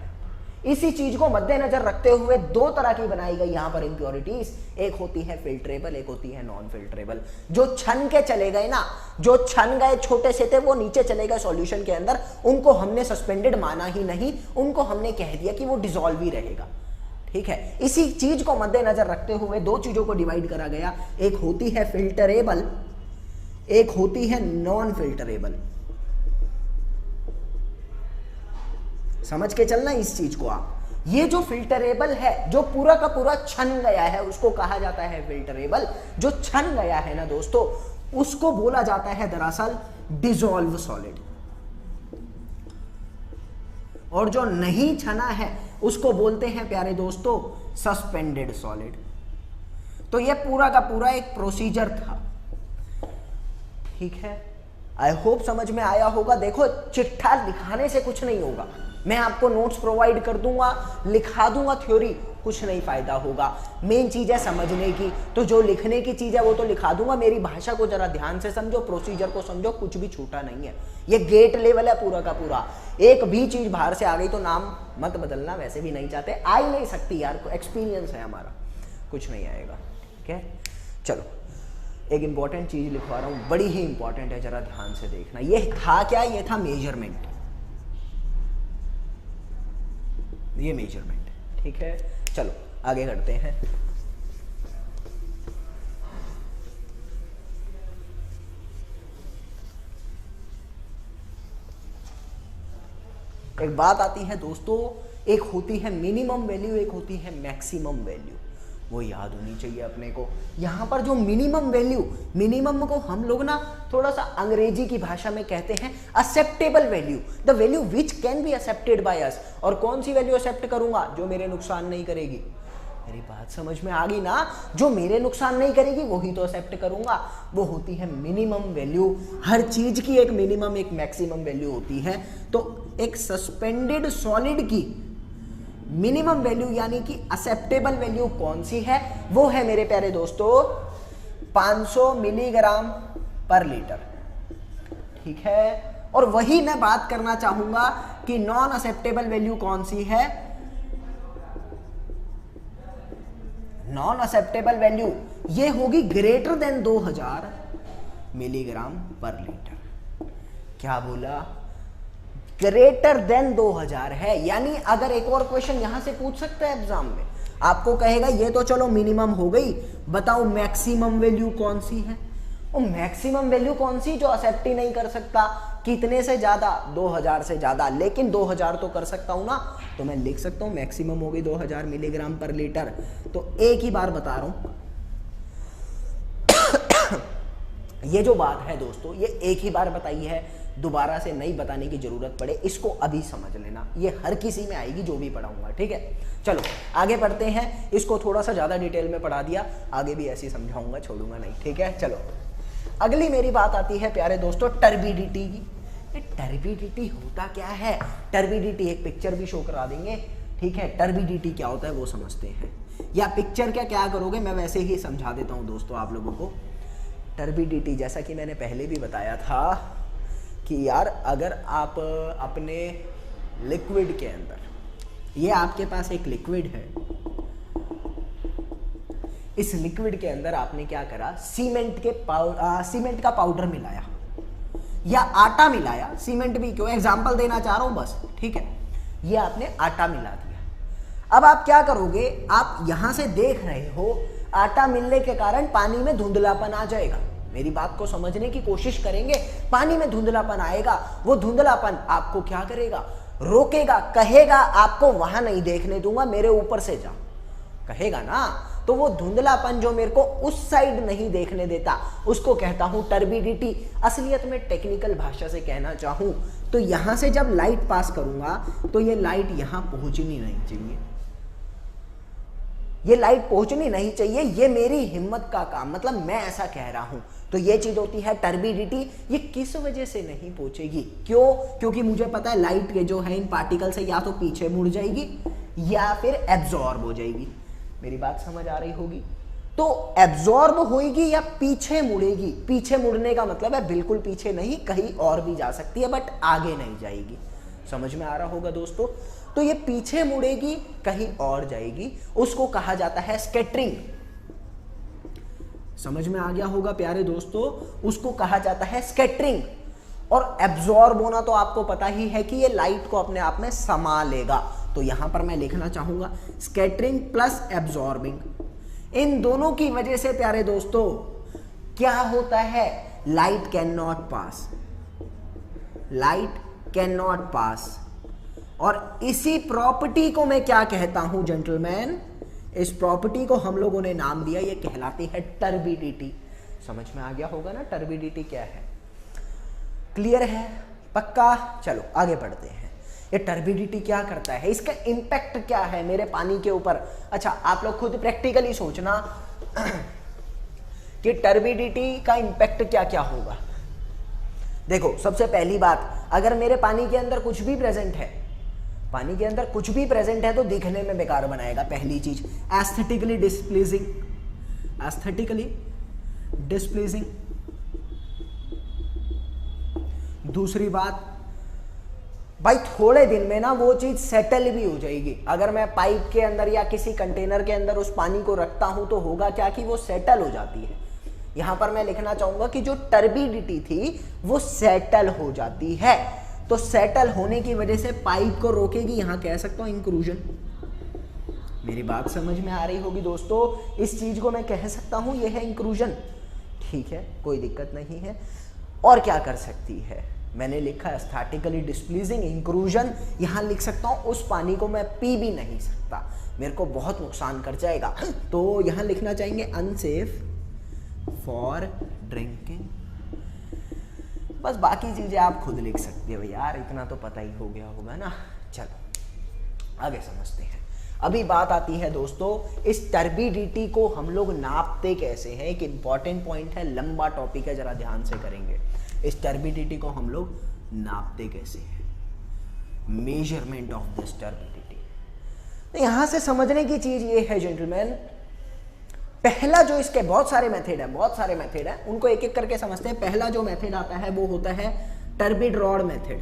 इसी चीज को मद्देनजर रखते हुए दो तरह की बनाई गई यहां पर इंप्योरिटीज। एक होती है फिल्ट्रेबल, एक होती है नॉन फिल्ट्रेबल। जो छन के चले गए ना, जो छन गए छोटे से थे, वो नीचे चले गए सॉल्यूशन के अंदर, उनको हमने सस्पेंडेड माना ही नहीं, उनको हमने कह दिया कि वो डिसॉल्व ही रहेगा, ठीक है। इसी चीज को मद्देनजर रखते हुए दो चीजों को डिवाइड करा गया। एक होती है फिल्टरेबल, एक होती है नॉन फिल्टरेबल। समझ के चलना इस चीज को आप। ये जो फिल्टरेबल है, जो पूरा का पूरा छन गया है, उसको कहा जाता है फिल्टरेबल। जो छन गया है ना दोस्तों, उसको बोला जाता है दरअसल डिसॉल्व सॉलिड। और जो नहीं छना है उसको बोलते हैं प्यारे दोस्तों सस्पेंडेड सॉलिड। तो ये पूरा का पूरा एक प्रोसीजर था, ठीक है। आई होप समझ में आया होगा। देखो, चिट्ठा लिखाने से कुछ नहीं होगा, मैं आपको नोट्स प्रोवाइड कर दूंगा, लिखा दूंगा थ्योरी, कुछ नहीं फायदा होगा। मेन चीज है समझने की, तो जो लिखने की चीज है वो तो लिखा दूंगा। मेरी भाषा को जरा ध्यान से समझो, प्रोसीजर को समझो, कुछ भी छूटा नहीं है। ये गेट लेवल है पूरा का पूरा। एक भी चीज बाहर से आ गई तो नाम मत बदलना, वैसे भी नहीं चाहते, आ ही नहीं सकती यार, एक्सपीरियंस है हमारा, कुछ नहीं आएगा, ठीक है। चलो, एक इंपॉर्टेंट चीज लिखवा रहा हूं, बड़ी ही इंपॉर्टेंट है, जरा ध्यान से देखना। ये था क्या, ये था मेजरमेंट, ये मेजरमेंट, ठीक है। चलो आगे करते हैं। एक बात आती है दोस्तों, एक होती है मिनिमम वैल्यू, एक होती है मैक्सिमम वैल्यू। वो याद होनी चाहिए अपने को। यहां पर जो मिनिमम वैल्यू, मिनिमम को हम लोग ना थोड़ा सा अंग्रेजी की भाषा में कहते हैं acceptable value, the value which can be accepted by us. और कौन सी वैल्यू एक्सेप्ट करूंगा, जो मेरे नुकसान नहीं करेगी। मेरी बात समझ में आ गई ना, जो मेरे नुकसान नहीं करेगी वही तो एक्सेप्ट करूंगा। वो होती है मिनिमम वैल्यू। हर चीज की एक मिनिमम एक मैक्सिमम वैल्यू होती है। तो एक सस्पेंडेड सॉलिड की मिनिमम वैल्यू यानी कि एक्सेप्टेबल वैल्यू कौन सी है, वो है मेरे प्यारे दोस्तों 500 मिलीग्राम पर लीटर, ठीक है। और वही मैं बात करना चाहूंगा कि नॉन एक्सेप्टेबल वैल्यू कौन सी है। नॉन एक्सेप्टेबल वैल्यू ये होगी ग्रेटर देन 2000 मिलीग्राम पर लीटर। क्या बोला, ग्रेटर देन 2000 है। यानी अगर एक और क्वेश्चन यहां से पूछ सकता है एग्जाम में, आपको कहेगा ये तो चलो मिनिमम हो गई, बताओ मैक्सिमम वैल्यू कौन सी है। और मैक्सिमम वैल्यू कौन सी जो एक्सेप्ट ही नहीं कर सकता, कितने से ज्यादा, 2000 से ज्यादा, लेकिन 2000 तो कर सकता हूं ना, तो मैं लिख सकता हूं मैक्सिमम हो गई 2000 मिलीग्राम पर लीटर। तो एक ही बार बता रहा हूं ये जो बात है दोस्तों, ये एक ही बार बताई है, दोबारा से नहीं बताने की जरूरत पड़े, इसको अभी समझ लेना, ये हर किसी में आएगी जो भी पढ़ाऊंगा, ठीक है। चलो आगे बढ़ते हैं, इसको थोड़ा सा ज्यादा डिटेल में पढ़ा दिया, आगे भी ऐसे ही समझाऊंगा, छोड़ूंगा नहीं, ठीक है। चलो अगली मेरी बात आती है प्यारे दोस्तों टर्बिडिटी की। टर्बिडिटी होता क्या है, टर्बिडिटी एक पिक्चर भी शो करा देंगे, ठीक है। टर्बिडिटी क्या होता है वो समझते हैं, या पिक्चर क्या करोगे मैं वैसे ही समझा देता हूं दोस्तों आप लोगों को। टर्बिडिटी जैसा कि मैंने पहले भी बताया था कि यार अगर आप अपने लिक्विड के अंदर, ये आपके पास एक लिक्विड है, इस लिक्विड के अंदर आपने क्या करा, सीमेंट का पाउडर मिलाया या आटा मिलाया, सीमेंट भी क्यों, एग्जांपल देना चाह रहा हूं बस, ठीक है। ये आपने आटा मिला दिया, अब आप क्या करोगे, आप यहां से देख रहे हो आटा मिलने के कारण पानी में धुंधलापन आ जाएगा, मेरी बात को समझने की कोशिश करेंगे, पानी में धुंधलापन आएगा, वो धुंधलापन आपको क्या करेगा, रोकेगा, कहेगा आपको वहां नहीं देखने दूंगा, मेरे ऊपर से जा, कहेगा ना, तो वो धुंधलापन जो मेरे को उस साइड नहीं देखने देता, उसको कहता हूं टर्बिडिटी। असलियत में टेक्निकल भाषा से कहना चाहूं तो यहां से जब लाइट पास करूंगा तो ये लाइट यहां पहुंचनी नहीं चाहिए, ये लाइट पहुंचनी नहीं चाहिए, ये मेरी हिम्मत का काम, मतलब मैं ऐसा कह रहा हूं, तो ये चीज होती है टर्बिडिटी। ये किस वजह से नहीं पहुंचेगी, क्यों, क्योंकि मुझे पता है लाइट के जो है इन पार्टिकल से या तो पीछे मुड़ जाएगी या फिर एब्जॉर्ब हो जाएगी, मेरी बात समझ आ रही होगी। तो एब्जॉर्ब होगी या पीछे मुड़ेगी, पीछे मुड़ने का मतलब है बिल्कुल पीछे नहीं, कहीं और भी जा सकती है बट आगे नहीं जाएगी, समझ में आ रहा होगा दोस्तों। तो ये पीछे मुड़ेगी कहीं और जाएगी, उसको कहा जाता है स्कैटरिंग, समझ में आ गया होगा प्यारे दोस्तों, उसको कहा जाता है स्कैटरिंग। और एब्जॉर्ब होना तो आपको पता ही है कि ये लाइट को अपने आप में समा लेगा, तो यहां पर मैं लिखना चाहूंगा स्कैटरिंग प्लस एब्जॉर्बिंग। इन दोनों की वजह से प्यारे दोस्तों क्या होता है, light can not pass, light can not pass. और इसी प्रॉपर्टी को मैं क्या कहता हूं जेंटलमैन, इस प्रॉपर्टी को हम लोगों ने नाम दिया, ये कहलाती है टर्बिडिटी। समझ में आ गया होगा ना टर्बिडिटी क्या है, क्लियर है, पक्का। चलो आगे बढ़ते हैं, ये टर्बिडिटी क्या करता है, इसका इंपैक्ट क्या है मेरे पानी के ऊपर। अच्छा आप लोग खुद प्रैक्टिकली सोचना कि टर्बिडिटी का इंपैक्ट क्या क्या होगा। देखो सबसे पहली बात, अगर मेरे पानी के अंदर कुछ भी प्रेजेंट है, पानी के अंदर कुछ भी प्रेजेंट है तो दिखने में बेकार बनाएगा, पहली चीज एस्थेटिकली डिस्प्लीजिंग, एस्थेटिकली डिस्प्लीजिंग। दूसरी बात भाई थोड़े दिन में ना वो चीज सेटल भी हो जाएगी, अगर मैं पाइप के अंदर या किसी कंटेनर के अंदर उस पानी को रखता हूं तो होगा क्या कि वो सेटल हो जाती है। यहां पर मैं लिखना चाहूंगा कि जो टर्बिडिटी थी वो सेटल हो जाती है, तो सेटल होने की वजह से पाइप को रोकेगी, यहां कह सकता हूं इंक्रूजन। मेरी बात समझ में आ रही होगी दोस्तों, इस चीज को मैं कह सकता हूं ये है इंक्रूजन, ठीक है, कोई दिक्कत नहीं है। और क्या कर सकती है, मैंने लिखा एस्थेटिकली डिस्प्लीजिंग, इंक्रूजन, यहां लिख सकता हूं उस पानी को मैं पी भी नहीं सकता, मेरे को बहुत नुकसान कर जाएगा, तो यहां लिखना चाहेंगे अनसेफ फॉर ड्रिंकिंग। बस बाकी चीजें आप खुद लिख सकते हो यार, इतना तो पता ही हो गया होगा ना। चलो आगे समझते हैं। अभी बात आती है दोस्तों इस टर्बिडिटी को हम लोग नापते कैसे हैं, एक इंपॉर्टेंट पॉइंट है, लंबा टॉपिक है, जरा ध्यान से करेंगे। इस टर्बिडिटी को हम लोग नापते कैसे हैं, मेजरमेंट ऑफ दिस टर्बिडिटी। तो यहां से समझने की चीज ये है जेंटलमैन, पहला जो इसके बहुत सारे मेथड है, बहुत सारे मेथड है, उनको एक एक करके समझते हैं। पहला जो मेथड आता है वो होता है टर्बिड रॉड मेथड,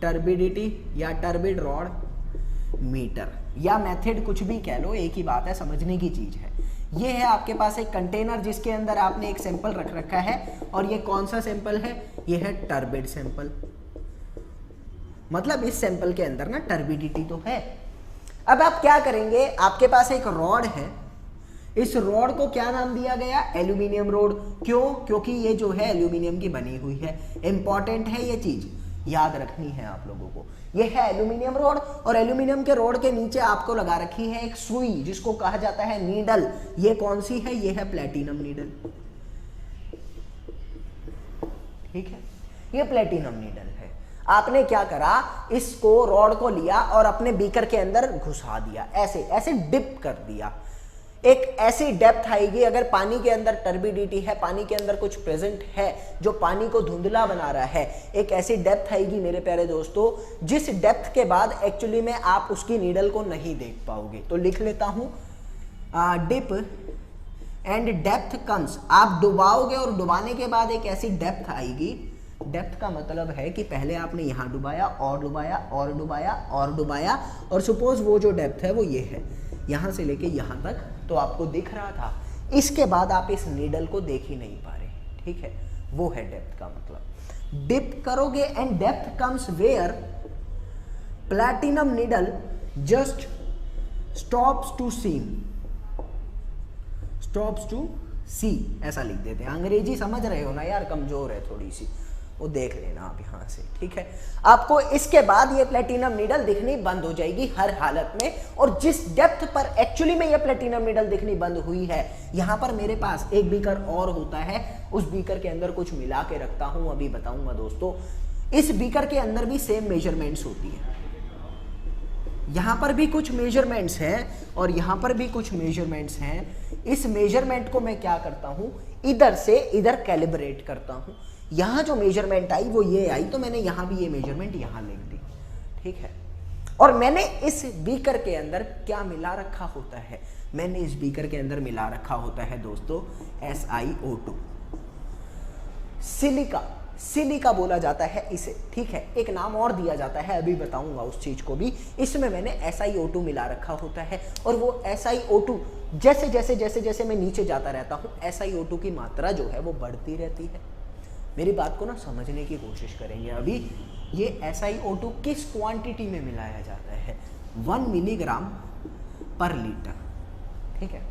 टर्बिडिटी या टर्बिड रॉड मीटर, या मेथड कुछ भी कह लो, एक ही बात है, समझने की चीज है। ये है आपके पास एक कंटेनर जिसके अंदर आपने एक सैंपल रख रखा है, और ये कौन सा सैंपल है, ये है टर्बिड सैंपल, मतलब इस सैंपल के अंदर ना टर्बिडिटी तो है। अब आप क्या करेंगे, आपके पास एक रॉड है, इस रॉड को क्या नाम दिया गया? Aluminium rod. क्यों? क्योंकि ये जो है एल्यूमिनियम की बनी हुई है। इंपॉर्टेंट है ये चीज, याद रखनी है आप लोगों को। ये है एल्यूमिनियम रॉड और एल्यूमिनियम के रॉड के नीचे आपको लगा रखी है एक सुई जिसको कहा जाता है नीडल। ये कौन सी है? ये है प्लेटिनम नीडल। ठीक है, ये प्लेटिनम नीडल है। आपने क्या करा, इसको रॉड को लिया और अपने बीकर के अंदर घुसा दिया, ऐसे ऐसे डिप कर दिया। एक ऐसी डेप्थ आएगी, अगर पानी के अंदर टर्बिडिटी है, पानी के अंदर कुछ प्रेजेंट है जो पानी को धुंधला बना रहा है, एक ऐसी डेप्थ आएगी मेरे प्यारे दोस्तों जिस डेप्थ के बाद एक्चुअली में आप उसकी नीडल को नहीं देख पाओगे। तो लिख लेता हूं, डिप एंड डेप्थ कम्स। आप डुबाओगे और डुबाने के बाद एक ऐसी डेप्थ आएगी। डेप्थ का मतलब है कि पहले आपने यहां डुबाया और डुबाया और डुबाया और डुबाया, और सपोज वो जो डेप्थ है वो ये है, यहां से लेके यहां तक तो आपको दिख रहा था। इसके बाद आप इस नीडल को देख ही नहीं पा रहे। ठीक है, वो है डेप्थ का मतलब। डिप करोगे and depth comes where platinum needle just stops to seem, stops to see, ऐसा लिख देते हैं। अंग्रेजी समझ रहे हो ना यार, कमजोर है थोड़ी सी, वो देख लेना आप यहां से। ठीक है, आपको इसके बाद ये प्लेटिनम नीडल दिखनी बंद हो जाएगी हर हालत में। और जिस डेप्थ पर एक्चुअली में ये प्लेटिनम नीडल दिखनी बंद हुई है, यहां पर मेरे पास एक बीकर और होता है, उस बीकर के अंदर कुछ मिला के रखता हूं, अभी बताऊंगा दोस्तों। इस बीकर के अंदर भी सेम मेजरमेंट्स होती है, यहां पर भी कुछ मेजरमेंट्स हैं और यहां पर भी कुछ मेजरमेंट्स हैं। इस मेजरमेंट को मैं क्या करता हूं, इधर से इधर कैलिब्रेट करता हूं। यहां जो मेजरमेंट आई वो ये आई, तो मैंने यहां भी ये मेजरमेंट यहां लिख दी। ठीक है, और मैंने इस बीकर के अंदर क्या मिला रखा होता है? मैंने इस बीकर के अंदर मिला रखा होता है दोस्तों SiO2, सिलिका। सिलिका बोला जाता है इसे। ठीक है, एक नाम और दिया जाता है, अभी बताऊंगा उस चीज को भी। इसमें मैंने SiO2 मिला रखा होता है, और वो SiO2 जैसे जैसे जैसे जैसे मैं नीचे जाता रहता हूं, SiO2 की मात्रा जो है वो बढ़ती रहती है। मेरी बात को ना समझने की कोशिश करेंगे अभी। ये SiO2 किस क्वांटिटी में मिलाया जाता है? 1 मिलीग्राम पर लीटर। ठीक है,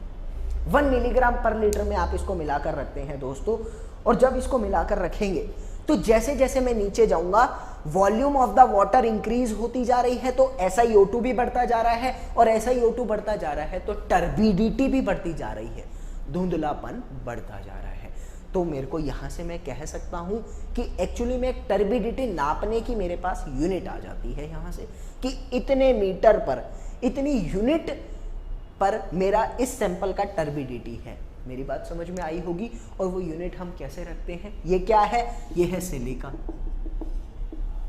1 मिलीग्राम पर लीटर में आप इसको मिलाकर रखते हैं दोस्तों। और जब इसको मिलाकर रखेंगे तो जैसे जैसे मैं नीचे जाऊंगा, volume of the water increase होती जा रही है, तो SiO2 भी बढ़ता जा रहा है, और SiO2 बढ़ता जा रहा है तो टर्बिडिटी भी बढ़ती जा रही है, धुंधलापन बढ़ता जा रहा है। तो मेरे को यहां से मैं कह सकता हूं कि एक्चुअली में टर्बिडिटी नापने की मेरे पास यूनिट आ जाती है यहां से, कि इतने मीटर पर, इतनी यूनिट पर मेरा इस सैंपल का टर्बिडिटी है। मेरी बात समझ में आई होगी। और वो यूनिट हम कैसे रखते हैं? ये क्या है? ये है सिलिका।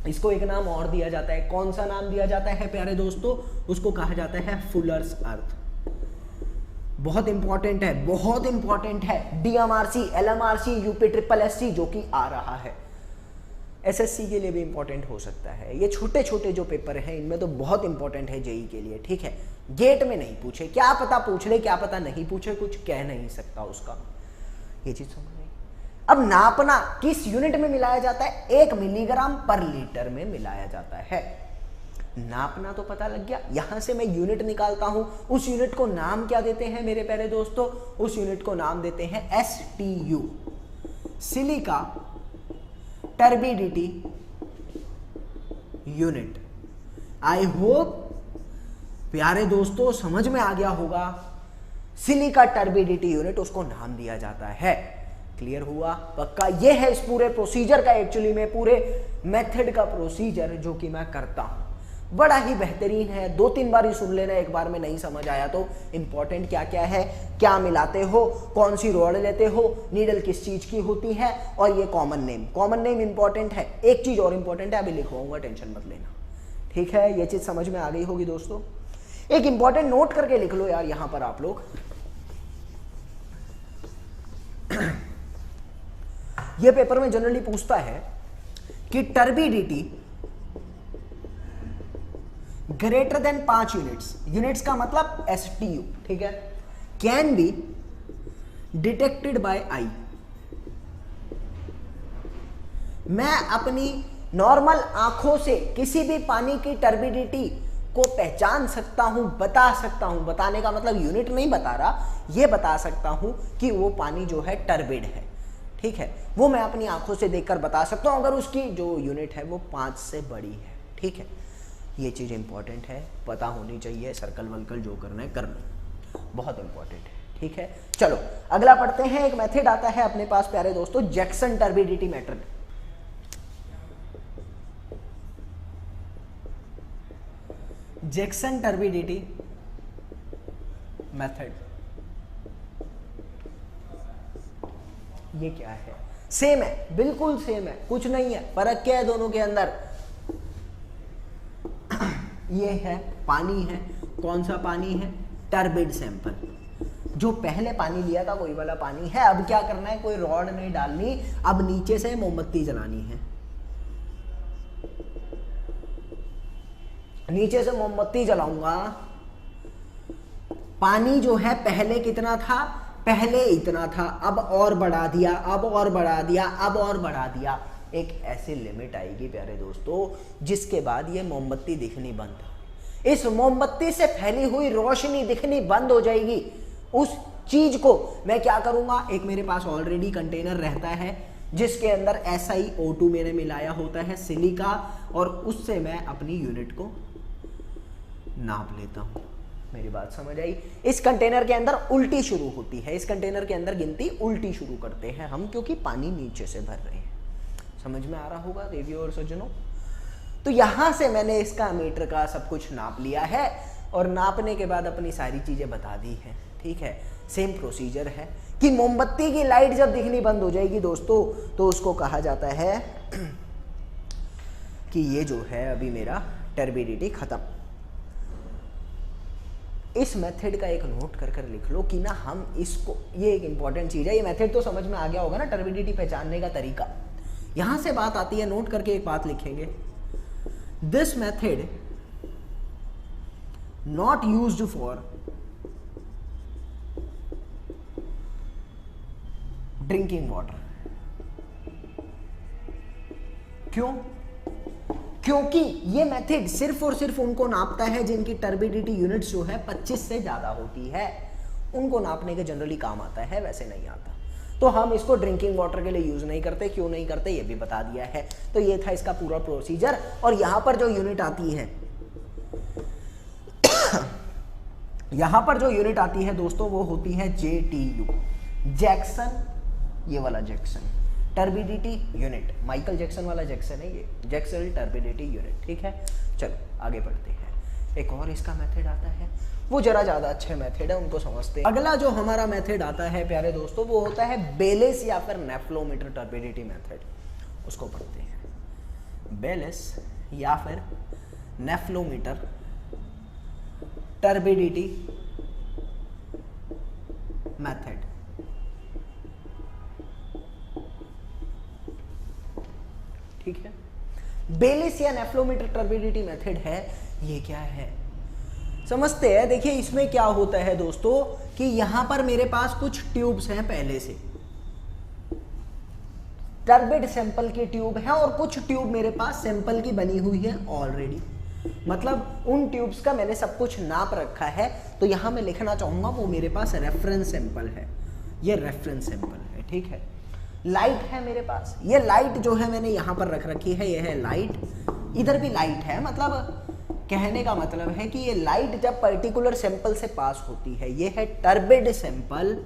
इसको एक नाम और दिया जाता है। कौन सा नाम दिया जाता है प्यारे दोस्तों? उसको कहा जाता है फुलर्स अर्थ। बहुत इंपॉर्टेंट है, बहुत इंपॉर्टेंट है। DMRC, LMRC, UPSSC जो कि आ रहा है, SSC के लिए भी इंपॉर्टेंट हो सकता है। ये छोटे छोटे जो पेपर हैं इनमें तो बहुत इंपॉर्टेंट है जेई के लिए। ठीक है, गेट में नहीं पूछे, क्या पता पूछ ले, क्या पता नहीं पूछे, कुछ कह नहीं सकता उसका। ये चीज समझ नहीं। अब नापना किस यूनिट में मिलाया जाता है? 1 मिलीग्राम पर लीटर में मिलाया जाता है। नापना तो पता लग गया। यहां से मैं यूनिट निकालता हूं, उस यूनिट को नाम क्या देते हैं मेरे प्यारे दोस्तों? उस यूनिट को नाम देते हैं STU, silica turbidity unit. I hope प्यारे दोस्तों समझ में आ गया होगा। सिलिका टर्बिडिटी यूनिट उसको नाम दिया जाता है। क्लियर हुआ? पक्का? ये है इस पूरे प्रोसीजर का, एक्चुअली में पूरे मेथड का प्रोसीजर जो कि मैं करता हूं। बड़ा ही बेहतरीन है, 2-3 बार ही सुन लेना, एक बार में नहीं समझ आया तो। इंपॉर्टेंट क्या क्या है, क्या मिलाते हो, कौन सी रॉड लेते हो, नीडल किस चीज की होती है, और ये common name. Common name important है। एक चीज और इंपॉर्टेंट है, अभी लिखवाऊंगा, टेंशन मत लेना। ठीक है, ये चीज समझ में आ गई होगी दोस्तों। एक इंपॉर्टेंट नोट करके लिख लो यार यहां पर आप लोग। ये पेपर में जनरली पूछता है कि turbidity greater than 5 units, units का मतलब STU, ठीक है, कैन बी डिटेक्टेड बाय आई। मैं अपनी नॉर्मल आंखों से किसी भी पानी की टर्बिडिटी को पहचान सकता हूं, बता सकता हूं। बताने का मतलब यूनिट नहीं बता रहा, ये बता सकता हूं कि वो पानी जो है टर्बिड है, ठीक है, वो मैं अपनी आंखों से देखकर बता सकता हूं अगर उसकी जो यूनिट है वो 5 से बड़ी है, ठीक है। ये चीज़ इंपॉर्टेंट है, पता होनी चाहिए, सर्कल वर्कल जो करना है कर लो, बहुत इंपॉर्टेंट है, ठीक है। चलो अगला पढ़ते हैं। एक मेथड आता है अपने पास प्यारे दोस्तों, Jackson turbidity method. Jackson turbidity method, ये क्या है? सेम है, बिल्कुल सेम है, कुछ नहीं है। फर्क क्या है दोनों के अंदर? ये है पानी है, कौन सा पानी है? Turbid sample. जो पहले पानी लिया था वही वाला पानी है। अब क्या करना है? कोई रॉड नहीं डालनी, अब नीचे से मोमबत्ती जलानी है। नीचे से मोमबत्ती जलाऊंगा, पानी जो है पहले कितना था? पहले इतना था, अब और बढ़ा दिया, अब और बढ़ा दिया, अब और बढ़ा दिया। एक ऐसी लिमिट आएगी प्यारे दोस्तों जिसके बाद ये मोमबत्ती दिखनी बंद, इस मोमबत्ती से फैली हुई रोशनी दिखनी बंद हो जाएगी। उस चीज को मैं क्या करूंगा? एक मेरे पास ऑलरेडी कंटेनर रहता है जिसके अंदर SiO2 मैंने मिलाया होता है, सिलिका, और उससे मैं अपनी यूनिट को नाप लेता हूं। मेरी बात समझ आई? इस कंटेनर के अंदर उल्टी शुरू होती है, इस कंटेनर के अंदर गिनती उल्टी शुरू करते हैं हम, क्योंकि पानी नीचे से भर रहे हैं। समझ में आ रहा होगा देवियों और सज्जनों? तो यहां से मैंने इसका मीटर का सब कुछ नाप लिया है और नापने के बाद अपनी सारी चीजें बता दी है, ठीक है। सेम प्रोसीजर है कि मोमबत्ती की लाइट जब दिखनी बंद हो जाएगी दोस्तों तो उसको कहा जाता है कि ये जो है अभी मेरा टर्बिडिटी खत्म। इस मेथड का एक नोट कर कर लिख लो कि ना हम इसको, ये एक इंपॉर्टेंट चीज है। ये मेथड तो समझ में आ गया होगा ना, टर्बिडिटी पहचानने का तरीका। यहां से बात आती है, नोट करके एक बात लिखेंगे, this method not used for drinking water. क्यों? क्योंकि ये मेथड सिर्फ और सिर्फ उनको नापता है जिनकी टर्बिडिटी यूनिट्स जो है 25 से ज्यादा होती है, उनको नापने के जनरली काम आता है, वैसे नहीं आता। तो हम इसको ड्रिंकिंग वाटर के लिए यूज नहीं करते। क्यों नहीं करते ये भी बता दिया है। तो ये था इसका पूरा प्रोसीजर। और यहां पर जो यूनिट आती है यहां पर जो यूनिट आती है दोस्तों वो होती है JTU, जैक्सन, ये वाला Jackson turbidity unit, Michael Jackson वाला जैक्सन है ये, जैक्सन टर्बिडिटी यूनिट, ठीक है। चलो आगे बढ़ते हैं। एक और इसका मेथड आता है, वो जरा ज्यादा अच्छे मेथड है, उनको समझते हैं। अगला जो हमारा मेथड आता है प्यारे दोस्तों वो होता है बेलिस या फिर नेफ्लोमीटर टर्बिडिटी मेथड। उसको पढ़ते हैं, बेलिस या फिर नेफ्लोमीटर टर्बिडिटी मेथड। ठीक है, बेलिस या नेफ्लोमीटर टर्बिडिटी मेथड है। ये क्या है समझते हैं। देखिए इसमें क्या होता है दोस्तों कि यहां पर मेरे पास कुछ ट्यूब्स हैं, पहले से टर्बिड सैंपल की ट्यूब है और कुछ ट्यूब मेरे पास सैंपल की बनी हुई है ऑलरेडी। मतलब उन ट्यूब्स का मैंने सब कुछ नाप रखा है। तो यहां मैं लिखना चाहूंगा वो मेरे पास रेफरेंस सैंपल है, ये रेफरेंस सैंपल है, ठीक है। लाइट है मेरे पास, ये लाइट जो है मैंने यहां पर रख रखी है, ये है लाइट, इधर भी लाइट है। मतलब कहने का मतलब है कि ये लाइट जब पर्टिकुलर सैंपल से पास होती है, ये है टर्बिड सैंपल,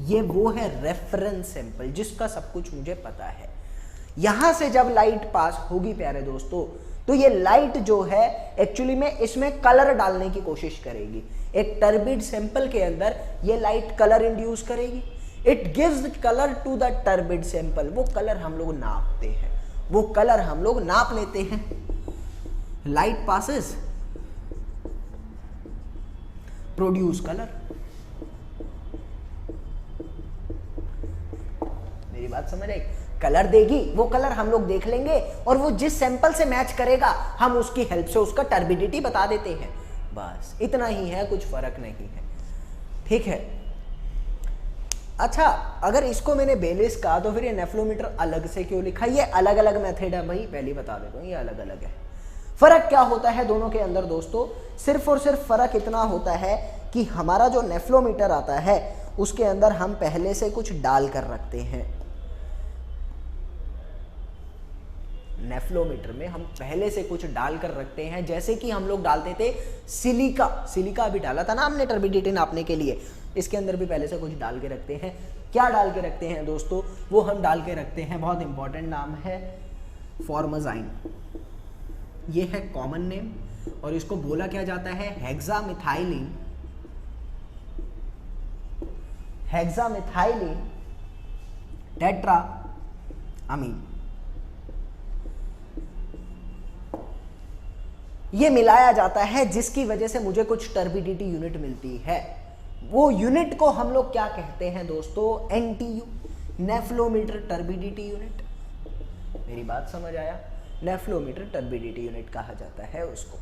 ये वो है रेफरेंस सैंपल जिसका सब कुछ मुझे पता है। यहां से जब लाइट पास होगी प्यारे दोस्तों तो ये लाइट जो है एक्चुअली में इसमें कलर डालने की कोशिश करेगी। एक टर्बिड सैंपल के अंदर ये लाइट कलर इंड्यूस करेगी, it gives colour to the turbid sample. वो कलर हम लोग नापते हैं, वो कलर हम लोग नाप लेते हैं। Light passes, produce colour. मेरी बात समझ आई? कलर देगी, वो कलर हम लोग देख लेंगे और वो जिस सैंपल से मैच करेगा हम उसकी हेल्प से उसका टर्बिडिटी बता देते हैं। बस इतना ही है, कुछ फर्क नहीं है, ठीक है। अच्छा, अगर इसको मैंने बेलिस कहा तो फिर ये नेफ्लोमीटर अलग से क्यों लिखा? ये अलग अलग मेथड है भाई, पहले बता देता हूँ, ये अलग अलग है। फर्क क्या होता है दोनों के अंदर दोस्तों? सिर्फ और सिर्फ फर्क इतना होता है कि हमारा जो नेफ्लोमीटर आता है उसके अंदर हम पहले से कुछ डाल कर रखते हैं। नेफ्लोमीटर में हम पहले से कुछ डाल कर रखते हैं, जैसे कि हम लोग डालते थे सिलिका अभी डाला था ना हमने टर्बिडिटी नापने के लिए, इसके अंदर भी पहले से कुछ डाल के रखते हैं। क्या डाल के रखते हैं दोस्तों? वो हम डाल के रखते हैं, बहुत इंपॉर्टेंट नाम है, फॉर्माजाइन। ये है कॉमन नेम और इसको बोला क्या जाता है? Hexamethylene tetra amine. ये मिलाया जाता है जिसकी वजह से मुझे कुछ टर्बिडिटी यूनिट मिलती है। वो यूनिट को हम लोग क्या कहते हैं दोस्तों? NTU, nephelometer turbidity unit. मेरी बात समझ आया? नेफ्लोमीटर टर्बिडिटी यूनिट कहा जाता है उसको।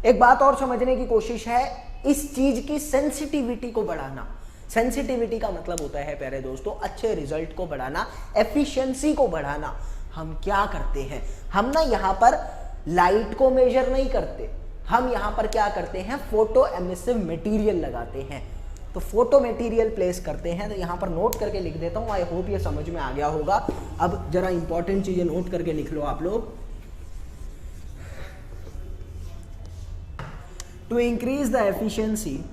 एक बात और समझने की कोशिश है, इस चीज की सेंसिटिविटी को बढ़ाना। सेंसिटिविटी का मतलब होता है प्यारे दोस्तों अच्छे रिजल्ट को बढ़ाना, एफिशिएंसी को बढ़ाना। हम क्या करते हैं? हम ना यहाँ पर लाइट को मेजर नहीं करते, हम यहाँ पर क्या करते हैं? फोटो एमिसिव मटेरियल लगाते हैं। तो फोटो मटेरियल प्लेस करते हैं, तो यहाँ पर नोट करके लिख देता हूँ। आई होप ये समझ में आ गया होगा। अब जरा इंपॉर्टेंट चीजें नोट करके लिख लो आप लोग। टू इंक्रीज द एफिशिएंसी,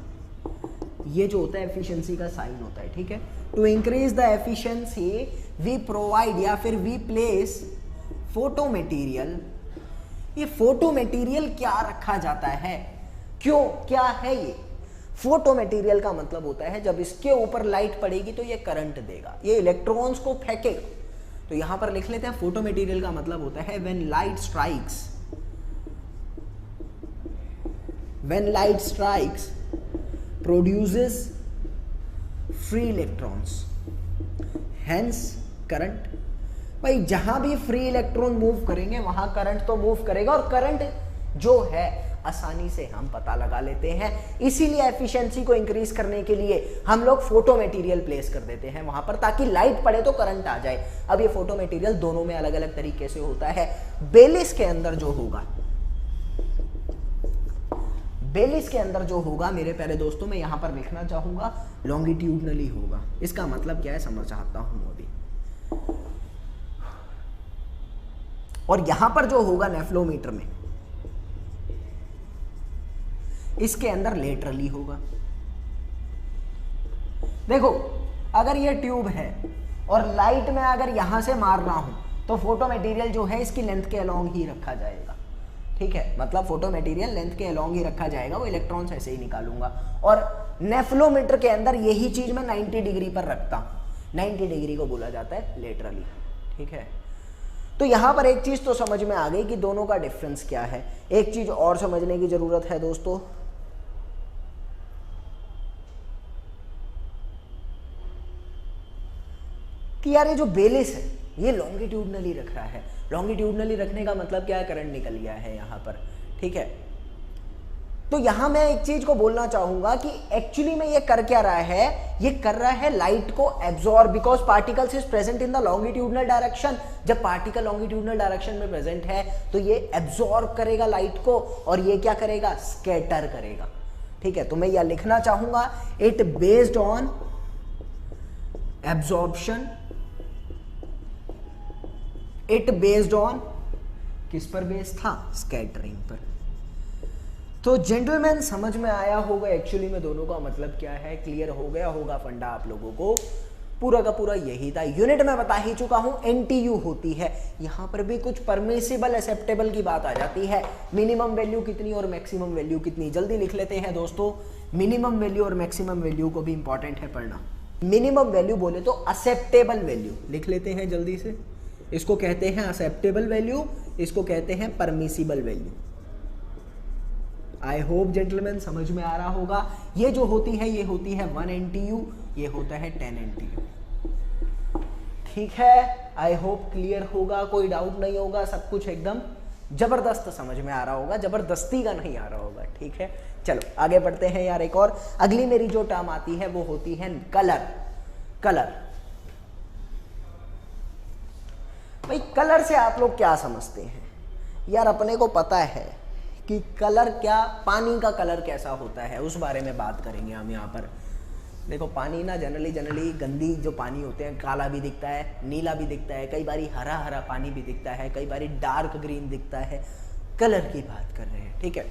ये जो होता है एफिशिएंसी का साइन होता है, ठीक है। To increase the efficiency we provide या फिर वी प्लेस फोटो मटेरियल। ये फोटो मटेरियल क्या रखा जाता है? क्यों? क्या है ये? फोटो मटेरियल का मतलब होता है जब इसके ऊपर लाइट पड़ेगी तो ये करंट देगा, ये इलेक्ट्रॉन्स को फेंकेगा। तो यहां पर लिख लेते हैं फोटो मटेरियल का मतलब होता है when light strikes produces free electrons, hence current. भाई जहां भी फ्री इलेक्ट्रॉन मूव करेंगे वहां करंट तो मूव करेगा, और करंट जो है आसानी से हम पता लगा लेते हैं। इसीलिए एफिशिएंसी को इंक्रीज करने के लिए हम लोग फोटो मटेरियल प्लेस कर देते हैं वहां पर, ताकि लाइट पड़े तो करंट आ जाए। अब ये फोटो मटेरियल दोनों में अलग अलग तरीके से होता है। बेलिस के अंदर जो होगा मेरे प्यारे दोस्तों, मैं यहां पर लिखना चाहूंगा लॉन्गिट्यूडनली होगा। इसका मतलब क्या है समझ चाहता हूं अभी। और यहां पर जो होगा नेफ्लोमीटर में, इसके अंदर लेटरली होगा। देखो अगर ये ट्यूब है और लाइट में अगर यहां से मार रहा हूं तो फोटो मटेरियल जो है इसकी लेंथ के अलोंग ही रखा जाएगा, ठीक है। मतलब फोटो मटेरियल लेंथ के अलोंग ही रखा जाएगा, वो इलेक्ट्रॉन्स ऐसे ही निकालूंगा। और नेफ्लोमीटर के अंदर यही चीज मैं 90 डिग्री पर रखता हूं। 90 डिग्री को बोला जाता है लेटरली, ठीक है। तो यहां पर एक चीज तो समझ में आ गई कि दोनों का डिफरेंस क्या है। एक चीज और समझने की जरूरत है दोस्तों, कि यार ये जो बेलिस है ये लॉन्गिट्यूडनली रख रहा है। लॉन्गिट्यूडनली रखने का मतलब क्या है? करंट निकल गया है यहां पर, ठीक है। तो यहां मैं एक चीज को बोलना चाहूंगा कि एक्चुअली में ये कर क्या रहा है? ये कर रहा है लाइट को absorb, because particles is present in the longitudinal direction. जब पार्टिकल लॉन्गिट्यूडनल डायरेक्शन में प्रेजेंट है तो ये एब्जॉर्ब करेगा लाइट को, और ये क्या करेगा? स्कैटर करेगा, ठीक है। तो मैं यह लिखना चाहूंगा it based on absorption, it based on किस पर बेस्ड था? स्कैटरिंग पर। तो जेंटलमैन समझ में आया होगा एक्चुअली में दोनों का मतलब क्या है, क्लियर हो गया होगा फंडा आप लोगों को। पूरा का पूरा यही था। यूनिट में बता ही चुका हूं एनटीयू होती है। यहां पर भी कुछ परमिसिबल एक्सेप्टेबल की बात आ जाती है। मिनिमम वैल्यू कितनी और मैक्सिमम वैल्यू कितनी, जल्दी लिख लेते हैं दोस्तों। मिनिमम वैल्यू और मैक्सिमम वैल्यू को भी इंपॉर्टेंट है पढ़ना। मिनिमम वैल्यू बोले तो एक्सेप्टेबल वैल्यू लिख लेते हैं जल्दी से। इसको कहते हैं एक्सेप्टेबल वैल्यू, इसको कहते हैं permissible value. I hope gentleman समझ में आ रहा होगा। ये जो होती है ये होती है 1 NTU, ये होता है 10 NTU, ठीक है। आई होप क्लियर होगा, कोई डाउट नहीं होगा, सब कुछ एकदम जबरदस्त समझ में आ रहा होगा, जबरदस्ती का नहीं आ रहा होगा, ठीक है। चलो आगे बढ़ते हैं यार। एक और अगली मेरी जो टर्म आती है वो होती है कलर। कलर भाई, कलर से आप लोग क्या समझते हैं? यार अपने को पता है कि कलर क्या, पानी का कलर कैसा होता है, उस बारे में बात करेंगे हम यहाँ पर। देखो पानी ना जनरली गंदी जो पानी होते हैं, काला भी दिखता है, नीला भी दिखता है, कई बारी हरा हरा पानी भी दिखता है, कई बारी डार्क ग्रीन दिखता है। कलर की बात कर रहे हैं, ठीक है।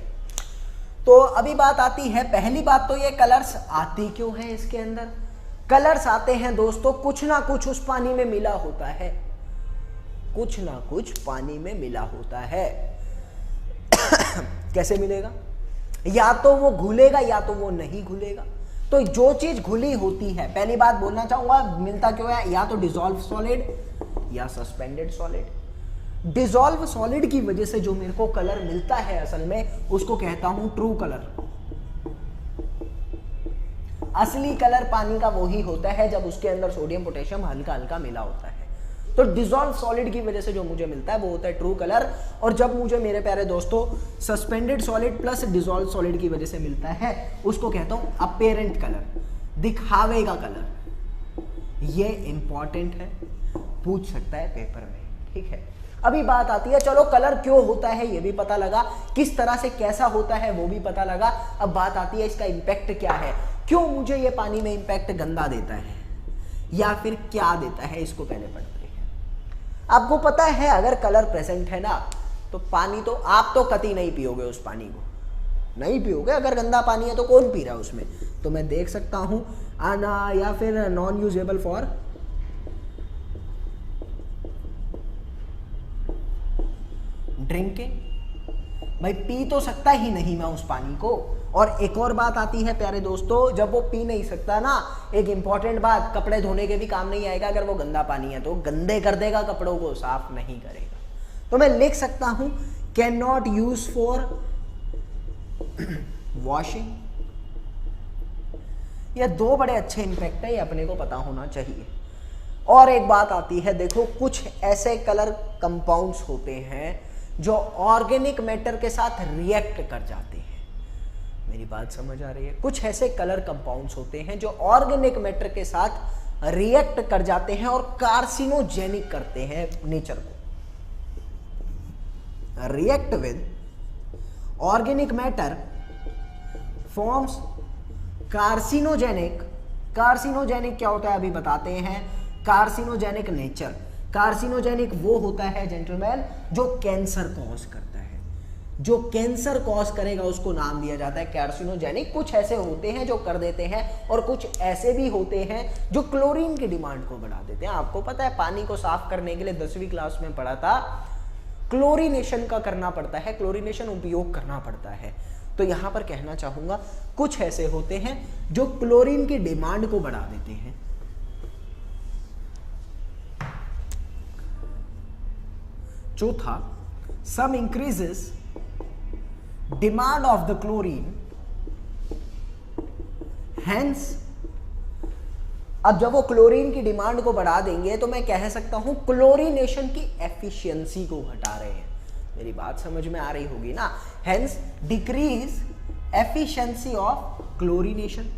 तो अभी बात आती है, पहली बात तो ये कलर्स आती क्यों है इसके अंदर। कलर्स आते हैं दोस्तों, कुछ ना कुछ उस पानी में मिला होता है, कुछ ना कुछ पानी में मिला होता है। कैसे मिलेगा, या तो वो घुलेगा या तो वो नहीं घुलेगा। तो जो चीज घुली होती है, पहली बात बोलना चाहूंगा, मिलता क्यों है, या तो डिसॉल्व सॉलिड या सस्पेंडेड सॉलिड। डिसॉल्व सॉलिड की वजह से जो मेरे को कलर मिलता है असल में उसको कहता हूं ट्रू कलर। असली कलर पानी का वही होता है जब उसके अंदर सोडियम पोटेशियम हल्का हल्का मिला होता है। तो डिसॉल्व सॉलिड की वजह से जो मुझे मिलता है वो होता है ट्रू कलर। और जब मुझे मेरे प्यारे दोस्तों suspended solid plus dissolve solid की वजह से मिलता है उसको कहता हूं अपेरेंट कलर, दिखावेगा कलर। ये इंपॉर्टेंट है, पूछ सकता है पेपर में, ठीक है। अभी बात आती है, चलो कलर क्यों होता है ये भी पता लगा, किस तरह से कैसा होता है वो भी पता लगा। अब बात आती है इसका इंपैक्ट क्या है, क्यों मुझे ये पानी में इंपैक्ट गंदा देता है या फिर क्या देता है, इसको पहले पढ़ते हैं। आपको पता है अगर कलर प्रेजेंट है ना तो पानी तो आप तो कतई नहीं पियोगे, उस पानी को नहीं पियोगे। अगर गंदा पानी है तो कौन पी रहा है उसमें, तो मैं देख सकता हूं आना या फिर नॉन यूजेबल फॉर ड्रिंकिंग, भाई पी तो सकता ही नहीं मैं उस पानी को। और एक और बात आती है प्यारे दोस्तों, जब वो पी नहीं सकता ना, एक इंपॉर्टेंट बात, कपड़े धोने के भी काम नहीं आएगा। अगर वो गंदा पानी है तो गंदे कर देगा, कपड़ों को साफ नहीं करेगा। तो मैं लिख सकता हूं can not use for washing. ये दो बड़े अच्छे इंपैक्ट है, ये अपने को पता होना चाहिए। और एक बात आती है, देखो कुछ ऐसे कलर कंपाउंड्स होते हैं जो ऑर्गेनिक मैटर के साथ रिएक्ट कर जाते हैं। मेरी बात समझ आ रही है? कुछ ऐसे कलर कंपाउंड्स होते हैं जो ऑर्गेनिक मैटर के साथ रिएक्ट कर जाते हैं और कार्सिनोजेनिक करते हैं नेचर को। React with organic matter forms carcinogenic. Carcinogenic क्या होता है अभी बताते हैं। कार्सिनोजेनिक नेचर, कार्सिनोजेनिक वो होता है जेंटलमैन जो कैंसर कॉज करता है। जो कैंसर कॉज करेगा उसको नाम दिया जाता है कार्सिनोजेनिक। कुछ ऐसे होते हैं जो कर देते हैं और कुछ ऐसे भी होते हैं जो क्लोरीन की डिमांड को बढ़ा देते हैं। आपको पता है पानी को साफ करने के लिए 10वीं क्लास में पढ़ा था, क्लोरीनेशन का करना पड़ता है, क्लोरीनेशन उपयोग करना पड़ता है। तो यहां पर कहना चाहूंगा कुछ ऐसे होते हैं जो क्लोरीन की डिमांड को बढ़ा देते हैं। चौथा, some increases demand of the chlorine, hence. अब जब वो क्लोरीन की डिमांड को बढ़ा देंगे तो मैं कह सकता हूं क्लोरीनेशन की एफिशिएंसी को घटा रहे हैं। मेरी बात समझ में आ रही होगी ना। Hence decrease efficiency of chlorination.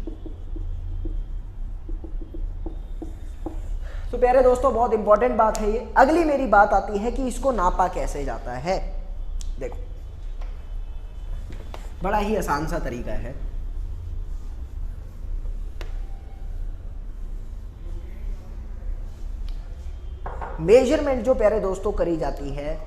तो प्यारे दोस्तों बहुत इंपॉर्टेंट बात है ये। अगली मेरी बात आती है कि इसको नापा कैसे जाता है। देखो बड़ा ही आसान सा तरीका है। मेजरमेंट जो प्यारे दोस्तों करी जाती है,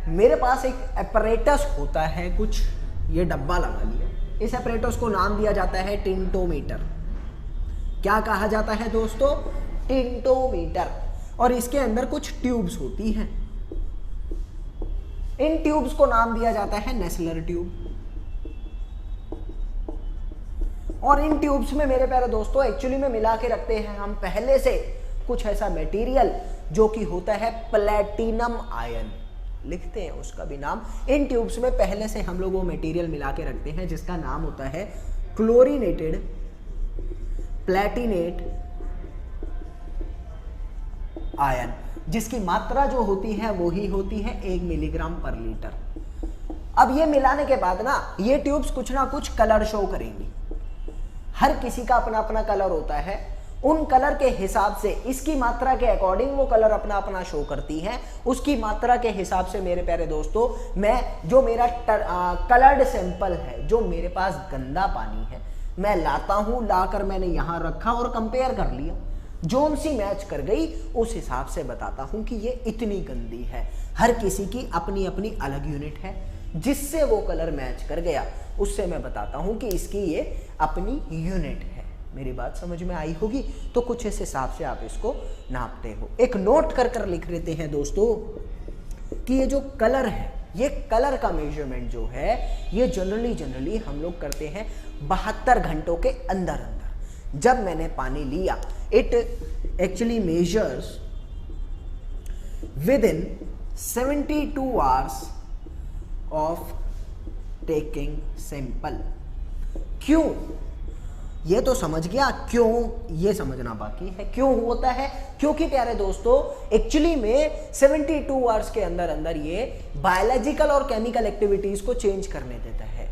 मेरे पास एक एपरेटस होता है, कुछ ये डब्बा लगा लिया, इस एपरेटस को नाम दिया जाता है टिंटोमीटर। क्या कहा जाता है दोस्तों? टिंटोमीटर। और इसके अंदर कुछ ट्यूब्स होती हैं, इन ट्यूब्स को नाम दिया जाता है नेस्लर ट्यूब। और इन ट्यूब्स में मेरे प्यारे दोस्तों एक्चुअली में मिला के रखते हैं हम पहले से कुछ ऐसा मटेरियल जो कि होता है प्लेटिनम आयन, लिखते हैं उसका भी नाम। इन ट्यूब्स में पहले से हम लोग वो मटेरियल मिला के रखते हैं जिसका नाम होता है क्लोरीनेटेड प्लेटिनेट आयन, जिसकी मात्रा जो होती है वो ही होती है 1 मिलीग्राम पर लीटर। अब ये मिलाने के बाद ना ये ट्यूब्स कुछ ना कुछ कलर शो करेंगी। हर किसी का अपना अपना कलर होता है उन कलर के हिसाब से, इसकी मात्रा के अकॉर्डिंग वो कलर अपना अपना शो करती हैं। उसकी मात्रा के हिसाब से मेरे प्यारे दोस्तों, मैं जो मेरा कलर्ड सैंपल है, जो मेरे पास गंदा पानी है, मैं लाता हूं, लाकर मैंने यहां रखा और कंपेयर कर लिया, जोन सी मैच कर गई, उस हिसाब से बताता हूं कि ये इतनी गंदी है। हर किसी की अपनी अपनी अलग यूनिट है, जिससे वो कलर मैच कर गया उससे मैं बताता हूं कि इसकी ये अपनी यूनिट है। मेरी बात समझ में आई होगी? तो कुछ इस हिसाब से आप इसको नापते हो। एक नोट कर कर लिख लेते हैं दोस्तों कि ये जो कलर है, ये कलर का मेजरमेंट जो है, ये जनरली हम लोग करते हैं 72 घंटों के अंदर अंदर। जब मैंने पानी लिया, it actually measures with in 72 hours of taking sample. क्यों? ये तो समझ गया, क्यों ये समझना बाकी है। क्यों होता है? क्योंकि प्यारे दोस्तों एक्चुअली में 72 आवर्स के अंदर अंदर ये बायोलॉजिकल और केमिकल एक्टिविटीज को चेंज करने देता है।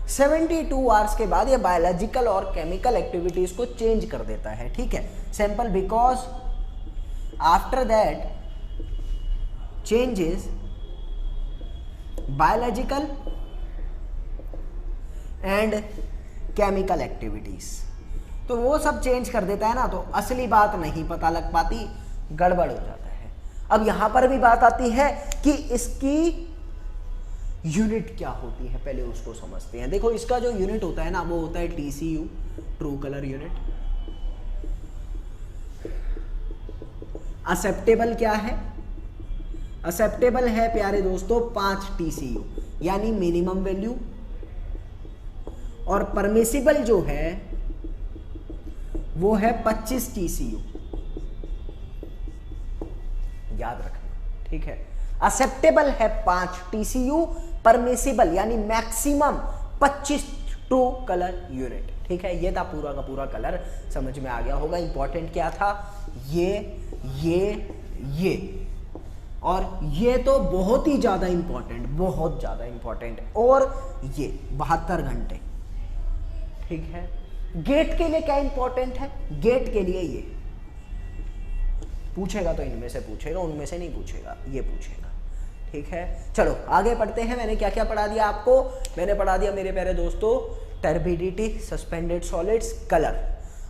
72 आवर्स के बाद ये बायोलॉजिकल और केमिकल एक्टिविटीज को चेंज कर देता है, ठीक है, sample, because after that changes biological and chemical activities. तो वो सब चेंज कर देता है ना, तो असली बात नहीं पता लग पाती, गड़बड़ हो जाता है। अब यहां पर भी बात आती है कि इसकी यूनिट क्या होती है, पहले उसको समझते हैं। देखो इसका जो यूनिट होता है ना, वो होता है TCU, true colour unit. Acceptable क्या है? एक्सेप्टेबल है प्यारे दोस्तों 5 TCU, यानी मिनिमम वैल्यू, और परमिसिबल जो है वो है 25 TCU, याद रखना, ठीक है। एक्सेप्टेबल है 5 TCU, परमिसिबल यानी मैक्सिमम 25 ट्रू कलर यूनिट, ठीक है। ये था पूरा का पूरा कलर, समझ में आ गया होगा। इंपॉर्टेंट क्या था? ये और ये तो बहुत ही ज्यादा इंपॉर्टेंट, बहुत ज्यादा इंपॉर्टेंट, और ये 72 घंटे, ठीक है। गेट के लिए क्या इंपॉर्टेंट है? गेट के लिए ये पूछेगा तो इनमें से पूछेगा, उनमें से नहीं पूछेगा, ये पूछेगा, ठीक है। चलो आगे पढ़ते हैं। मैंने क्या क्या पढ़ा दिया आपको? मैंने पढ़ा दिया मेरे प्यारे दोस्तों टर्बिडिटी, सस्पेंडेड सॉलिड्स, कलर।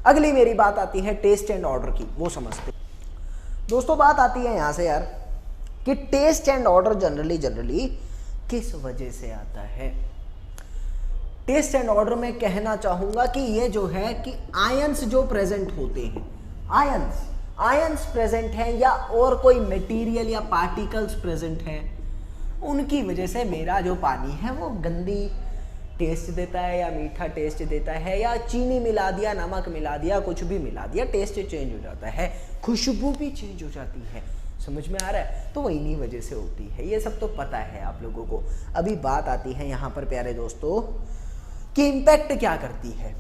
अगली मेरी बात आती है टेस्ट एंड ऑर्डर की, वो समझते हैं दोस्तों। बात आती है यहां से यार कि टेस्ट एंड ऑर्डर जनरली किस वजह से आता है। टेस्ट एंड ऑर्डर में कहना चाहूंगा कि ये जो है कि आयंस जो प्रेजेंट होते हैं, आयंस प्रेजेंट हैं, या और कोई मटेरियल या पार्टिकल्स प्रेजेंट हैं, उनकी वजह से मेरा जो पानी है वो गंदी टेस्ट देता है, या मीठा टेस्ट देता है, या चीनी मिला दिया, नमक मिला दिया, कुछ भी मिला दिया, टेस्ट चेंज हो जाता है, खुशबू भी चेंज हो जाती है। समझ में आ रहा है? तो वो इन्हीं वजह से होती है, ये सब तो पता है आप लोगों को। अभी बात आती है यहाँ पर प्यारे दोस्तों कि इम्पैक्ट क्या करती है।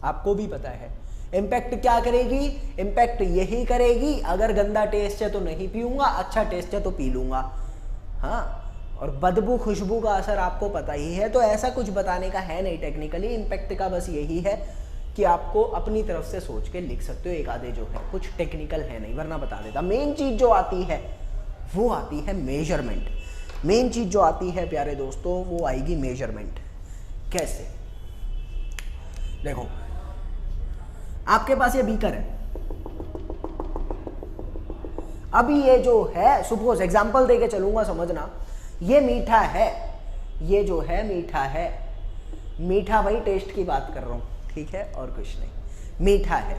आपको भी पता है इम्पैक्ट क्या करेगी। इम्पैक्ट यही करेगी, अगर गंदा टेस्ट है तो नहीं पीऊंगा, अच्छा टेस्ट है तो पी लूंगा। हाँ, और बदबू खुशबू का असर आपको पता ही है, तो ऐसा कुछ बताने का है नहीं टेक्निकली। इम्पैक्ट का बस यही है कि आपको अपनी तरफ से सोच के लिख सकते हो, एक आधे जो है, कुछ टेक्निकल है नहीं, वरना बता देता। मेन चीज जो आती है वो आती है मेजरमेंट। मेन चीज जो आती है प्यारे दोस्तों वो आएगी मेजरमेंट। कैसे? देखो आपके पास ये बीकर है, अभी ये जो है, सपोज एग्जांपल देके चलूंगा, समझना, ये मीठा है, ये जो है मीठा है, मीठा भाई टेस्ट की बात कर रहा हूं, ठीक है, और कुछ नहीं, मीठा है।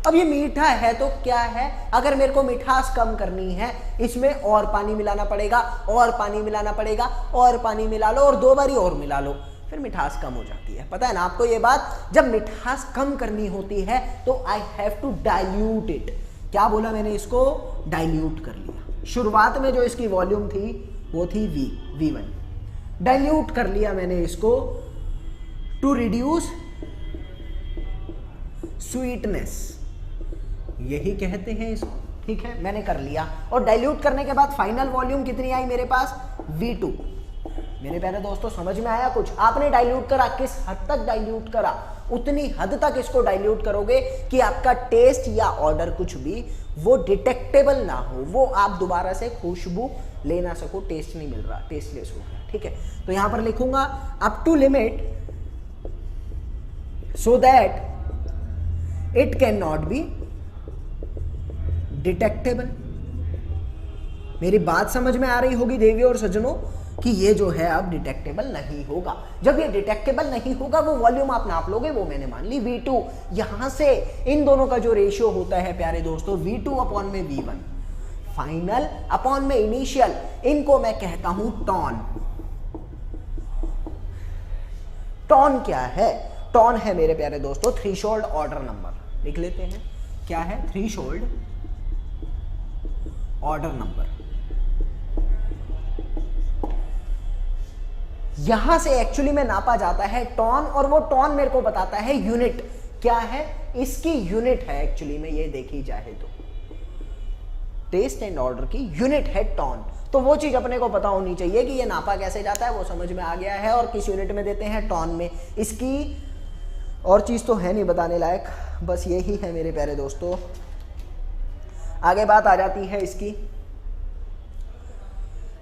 अब ये मीठा है तो क्या है, अगर मेरे को मिठास कम करनी है, इसमें और पानी मिलाना पड़ेगा, और पानी मिलाना पड़ेगा, और पानी मिला लो, और 2 बारी और मिला लो, फिर मिठास कम हो जाती है। पता है ना आपको ये बात? जब मिठास कम करनी होती है तो I have to dilute it. क्या बोला मैंने? इसको डाइल्यूट कर लिया। शुरुआत में जो इसकी वॉल्यूम थी वो थी V1, डाइल्यूट कर लिया मैंने इसको टू रिड्यूस स्वीटनेस, यही कहते हैं इसको, ठीक है। मैंने कर लिया, और डाइल्यूट करने के बाद फाइनल वॉल्यूम कितनी आई मेरे पास? V2, मेरे प्यारे दोस्तों समझ में आया कुछ? आपने डाइल्यूट करा, किस हद तक डाइल्यूट करा? उतनी हद तक इसको डाइल्यूट करोगे कि आपका टेस्ट या ऑर्डर कुछ भी वो डिटेक्टेबल ना हो, वो आप दोबारा से खुशबू ले ना सको, टेस्ट नहीं मिल रहा, टेस्टलेस हो गया। ठीक है, तो यहां पर लिखूंगा up to limit so that it can not be detectable. मेरी बात समझ में आ रही होगी देवियों और सज्जनों कि ये जो है अब डिटेक्टेबल नहीं होगा। जब ये डिटेक्टेबल नहीं होगा, वो वॉल्यूम आप नाप लोगे, वो मैंने मान ली V2। यहां से इन दोनों का जो रेशियो होता है प्यारे दोस्तों V2 अपॉन में V1, फाइनल अपॉन में इनिशियल, इनको मैं कहता हूं टॉन। टॉन क्या है? टॉन है मेरे प्यारे दोस्तों थ्रेशोल्ड ऑर्डर नंबर। लिख लेते हैं, क्या है? Threshold order number. यहां से एक्चुअली में नापा जाता है टॉन, और वो टॉन मेरे को बताता है यूनिट। क्या है? इसकी यूनिट है एक्चुअली में, ये देखी जाए तो टेस्ट एंड ऑर्डर की यूनिट है टॉन। तो वो चीज अपने को पता होनी चाहिए कि ये नापा कैसे जाता है, वो समझ में आ गया है, और किस यूनिट में देते हैं, टॉन में। इसकी और चीज तो है नहीं बताने लायक, बस यही है मेरे प्यारे दोस्तों। आगे बात आ जाती है इसकी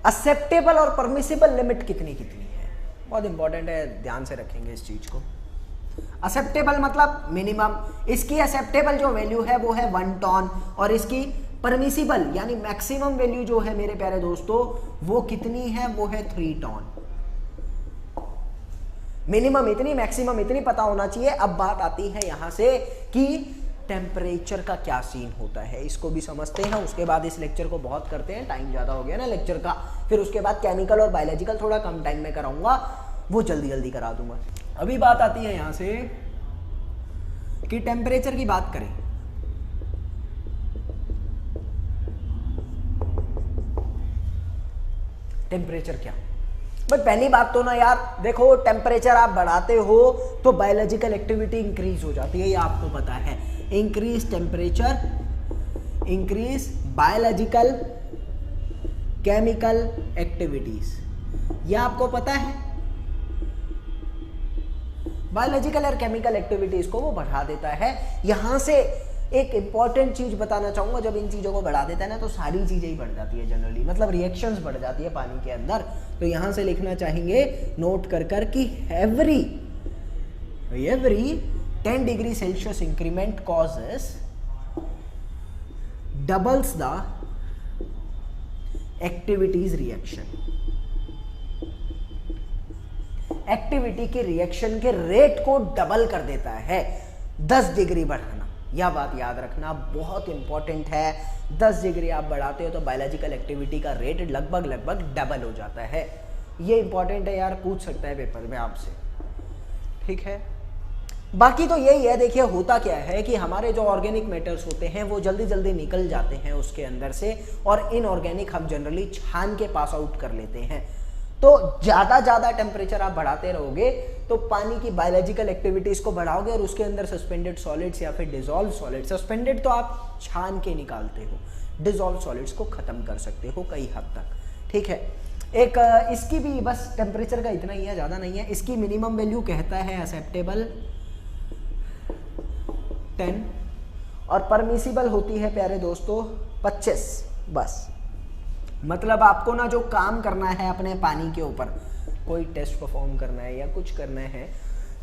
एक्सेप्टेबल और परमिसिबल लिमिट कितनी कितनी है। बहुत इंपॉर्टेंट है, ध्यान से रखेंगे इस चीज को। एक्सेप्टेबल मतलब मिनिमम, इसकी एक्सेप्टेबल जो वैल्यू है वो है 1 टॉन, और इसकी परमिसिबल यानी मैक्सिमम वैल्यू जो है मेरे प्यारे दोस्तों वो कितनी है, वो है 3 टॉन। मिनिमम इतनी, मैक्सिमम इतनी पता होना चाहिए। अब बात आती है यहां से कि टेम्परेचर का क्या सीन होता है, इसको भी समझते हैं। उसके बाद इस लेक्चर को बहुत करते हैं, टाइम ज़्यादा हो गया ना लेक्चर का। फिर उसके बाद केमिकल और बायोलॉजिकल थोड़ा कम टाइम में कराऊंगा, वो जल्दी जल्दी करा दूंगा। अभी बात आती है यहां से कि टेम्परेचर की बात करें। टेम्परेचर क्या? बट पहली बात तो ना यार देखो, टेम्परेचर आप बढ़ाते हो तो बायोलॉजिकल एक्टिविटी इंक्रीज हो जाती है, ये आपको पता है। Increase temperature increase biological chemical activities, ये आपको पता है। बायोलॉजिकल और केमिकल एक्टिविटीज को वो बढ़ा देता है। यहां से एक इंपॉर्टेंट चीज बताना चाहूंगा, जब इन चीजों को बढ़ा देता है ना तो सारी चीजें ही बढ़ जाती है जनरली, मतलब रिएक्शंस बढ़ जाती है पानी के अंदर। तो यहां से लिखना चाहेंगे नोट कर कर कि every 10 degree Celsius increment causes doubles the activities reaction. Activity के रिएक्शन के रेट को डबल कर देता है 10 डिग्री बढ़ाना। यह बात याद रखना बहुत इंपॉर्टेंट है। 10 डिग्री आप बढ़ाते हो तो बायोलॉजिकल एक्टिविटी का रेट लगभग डबल हो जाता है। ये इंपॉर्टेंट है यार, पूछ सकता है पेपर में आपसे, ठीक है। बाकी तो यही है, देखिए होता क्या है कि हमारे जो ऑर्गेनिक मैटर्स होते हैं वो जल्दी जल्दी निकल जाते हैं उसके अंदर से, और इनऑर्गेनिक हम जनरली छान के पास आउट कर लेते हैं। तो ज़्यादा टेम्परेचर आप बढ़ाते रहोगे तो पानी की बायोलॉजिकल एक्टिविटीज़ को बढ़ाओगे, और उसके अंदर सस्पेंडेड सॉलिड्स या फिर डिजॉल्व सॉलिड्स, सस्पेंडेड तो आप छान के निकालते हो, डिजॉल्व सॉलिड्स को ख़त्म कर सकते हो कई हद तक, ठीक है। एक इसकी भी बस टेम्परेचर का इतना ही है, ज़्यादा नहीं है। इसकी मिनिमम वैल्यू कहता है एक्सेप्टेबल 10, और परमिसिबल होती है प्यारे दोस्तों 25। बस मतलब आपको ना जो काम करना है अपने पानी के ऊपर, कोई टेस्ट परफॉर्म करना है या कुछ करना है,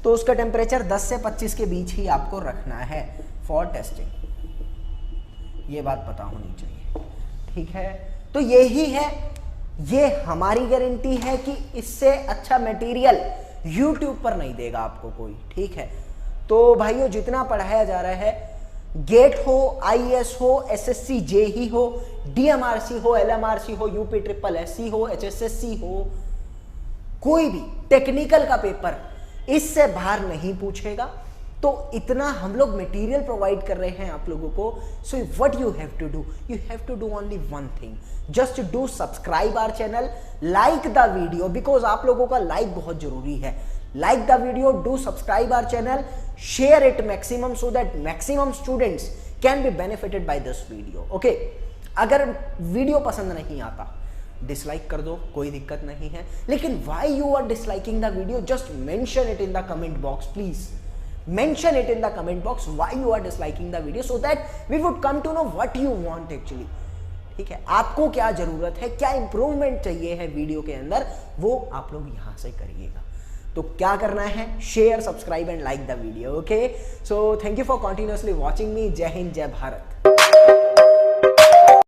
तो उसका टेम्परेचर 10 से 25 के बीच ही आपको रखना है फॉर टेस्टिंग। ये बात पता होनी चाहिए, ठीक है। तो यही है, ये हमारी गारंटी है कि इससे अच्छा मटेरियल YouTube पर नहीं देगा आपको कोई, ठीक है। तो भाइयों जितना पढ़ाया जा रहा है, गेट हो, IAS हो, SSC JEE हो, DMRC हो, LMRC हो, UPSSC हो, HSSC हो, कोई भी टेक्निकल का पेपर इससे बाहर नहीं पूछेगा। तो इतना हम लोग मटेरियल प्रोवाइड कर रहे हैं आप लोगों को। So what you have to do, you have to do only one thing, just do subscribe our channel, like the video, because आप लोगों का लाइक बहुत जरूरी है। Like the video, do subscribe our channel, share it maximum so that maximum students can be benefited by this video. Okay? अगर वीडियो पसंद नहीं आता, डिसलाइक कर दो, कोई दिक्कत नहीं है, लेकिन why you are disliking the video, just mention it in the comment box please. mention it in the comment box why you are disliking the video so that we would come to know what you want actually। ठीक है, आपको क्या जरूरत है, क्या इंप्रूवमेंट चाहिए है वीडियो के अंदर, वो आप लोग यहां से करिएगा। तो क्या करना है, share, subscribe and like the video. Okay, so thank you for continuously watching मी। जय हिंद, जय भारत।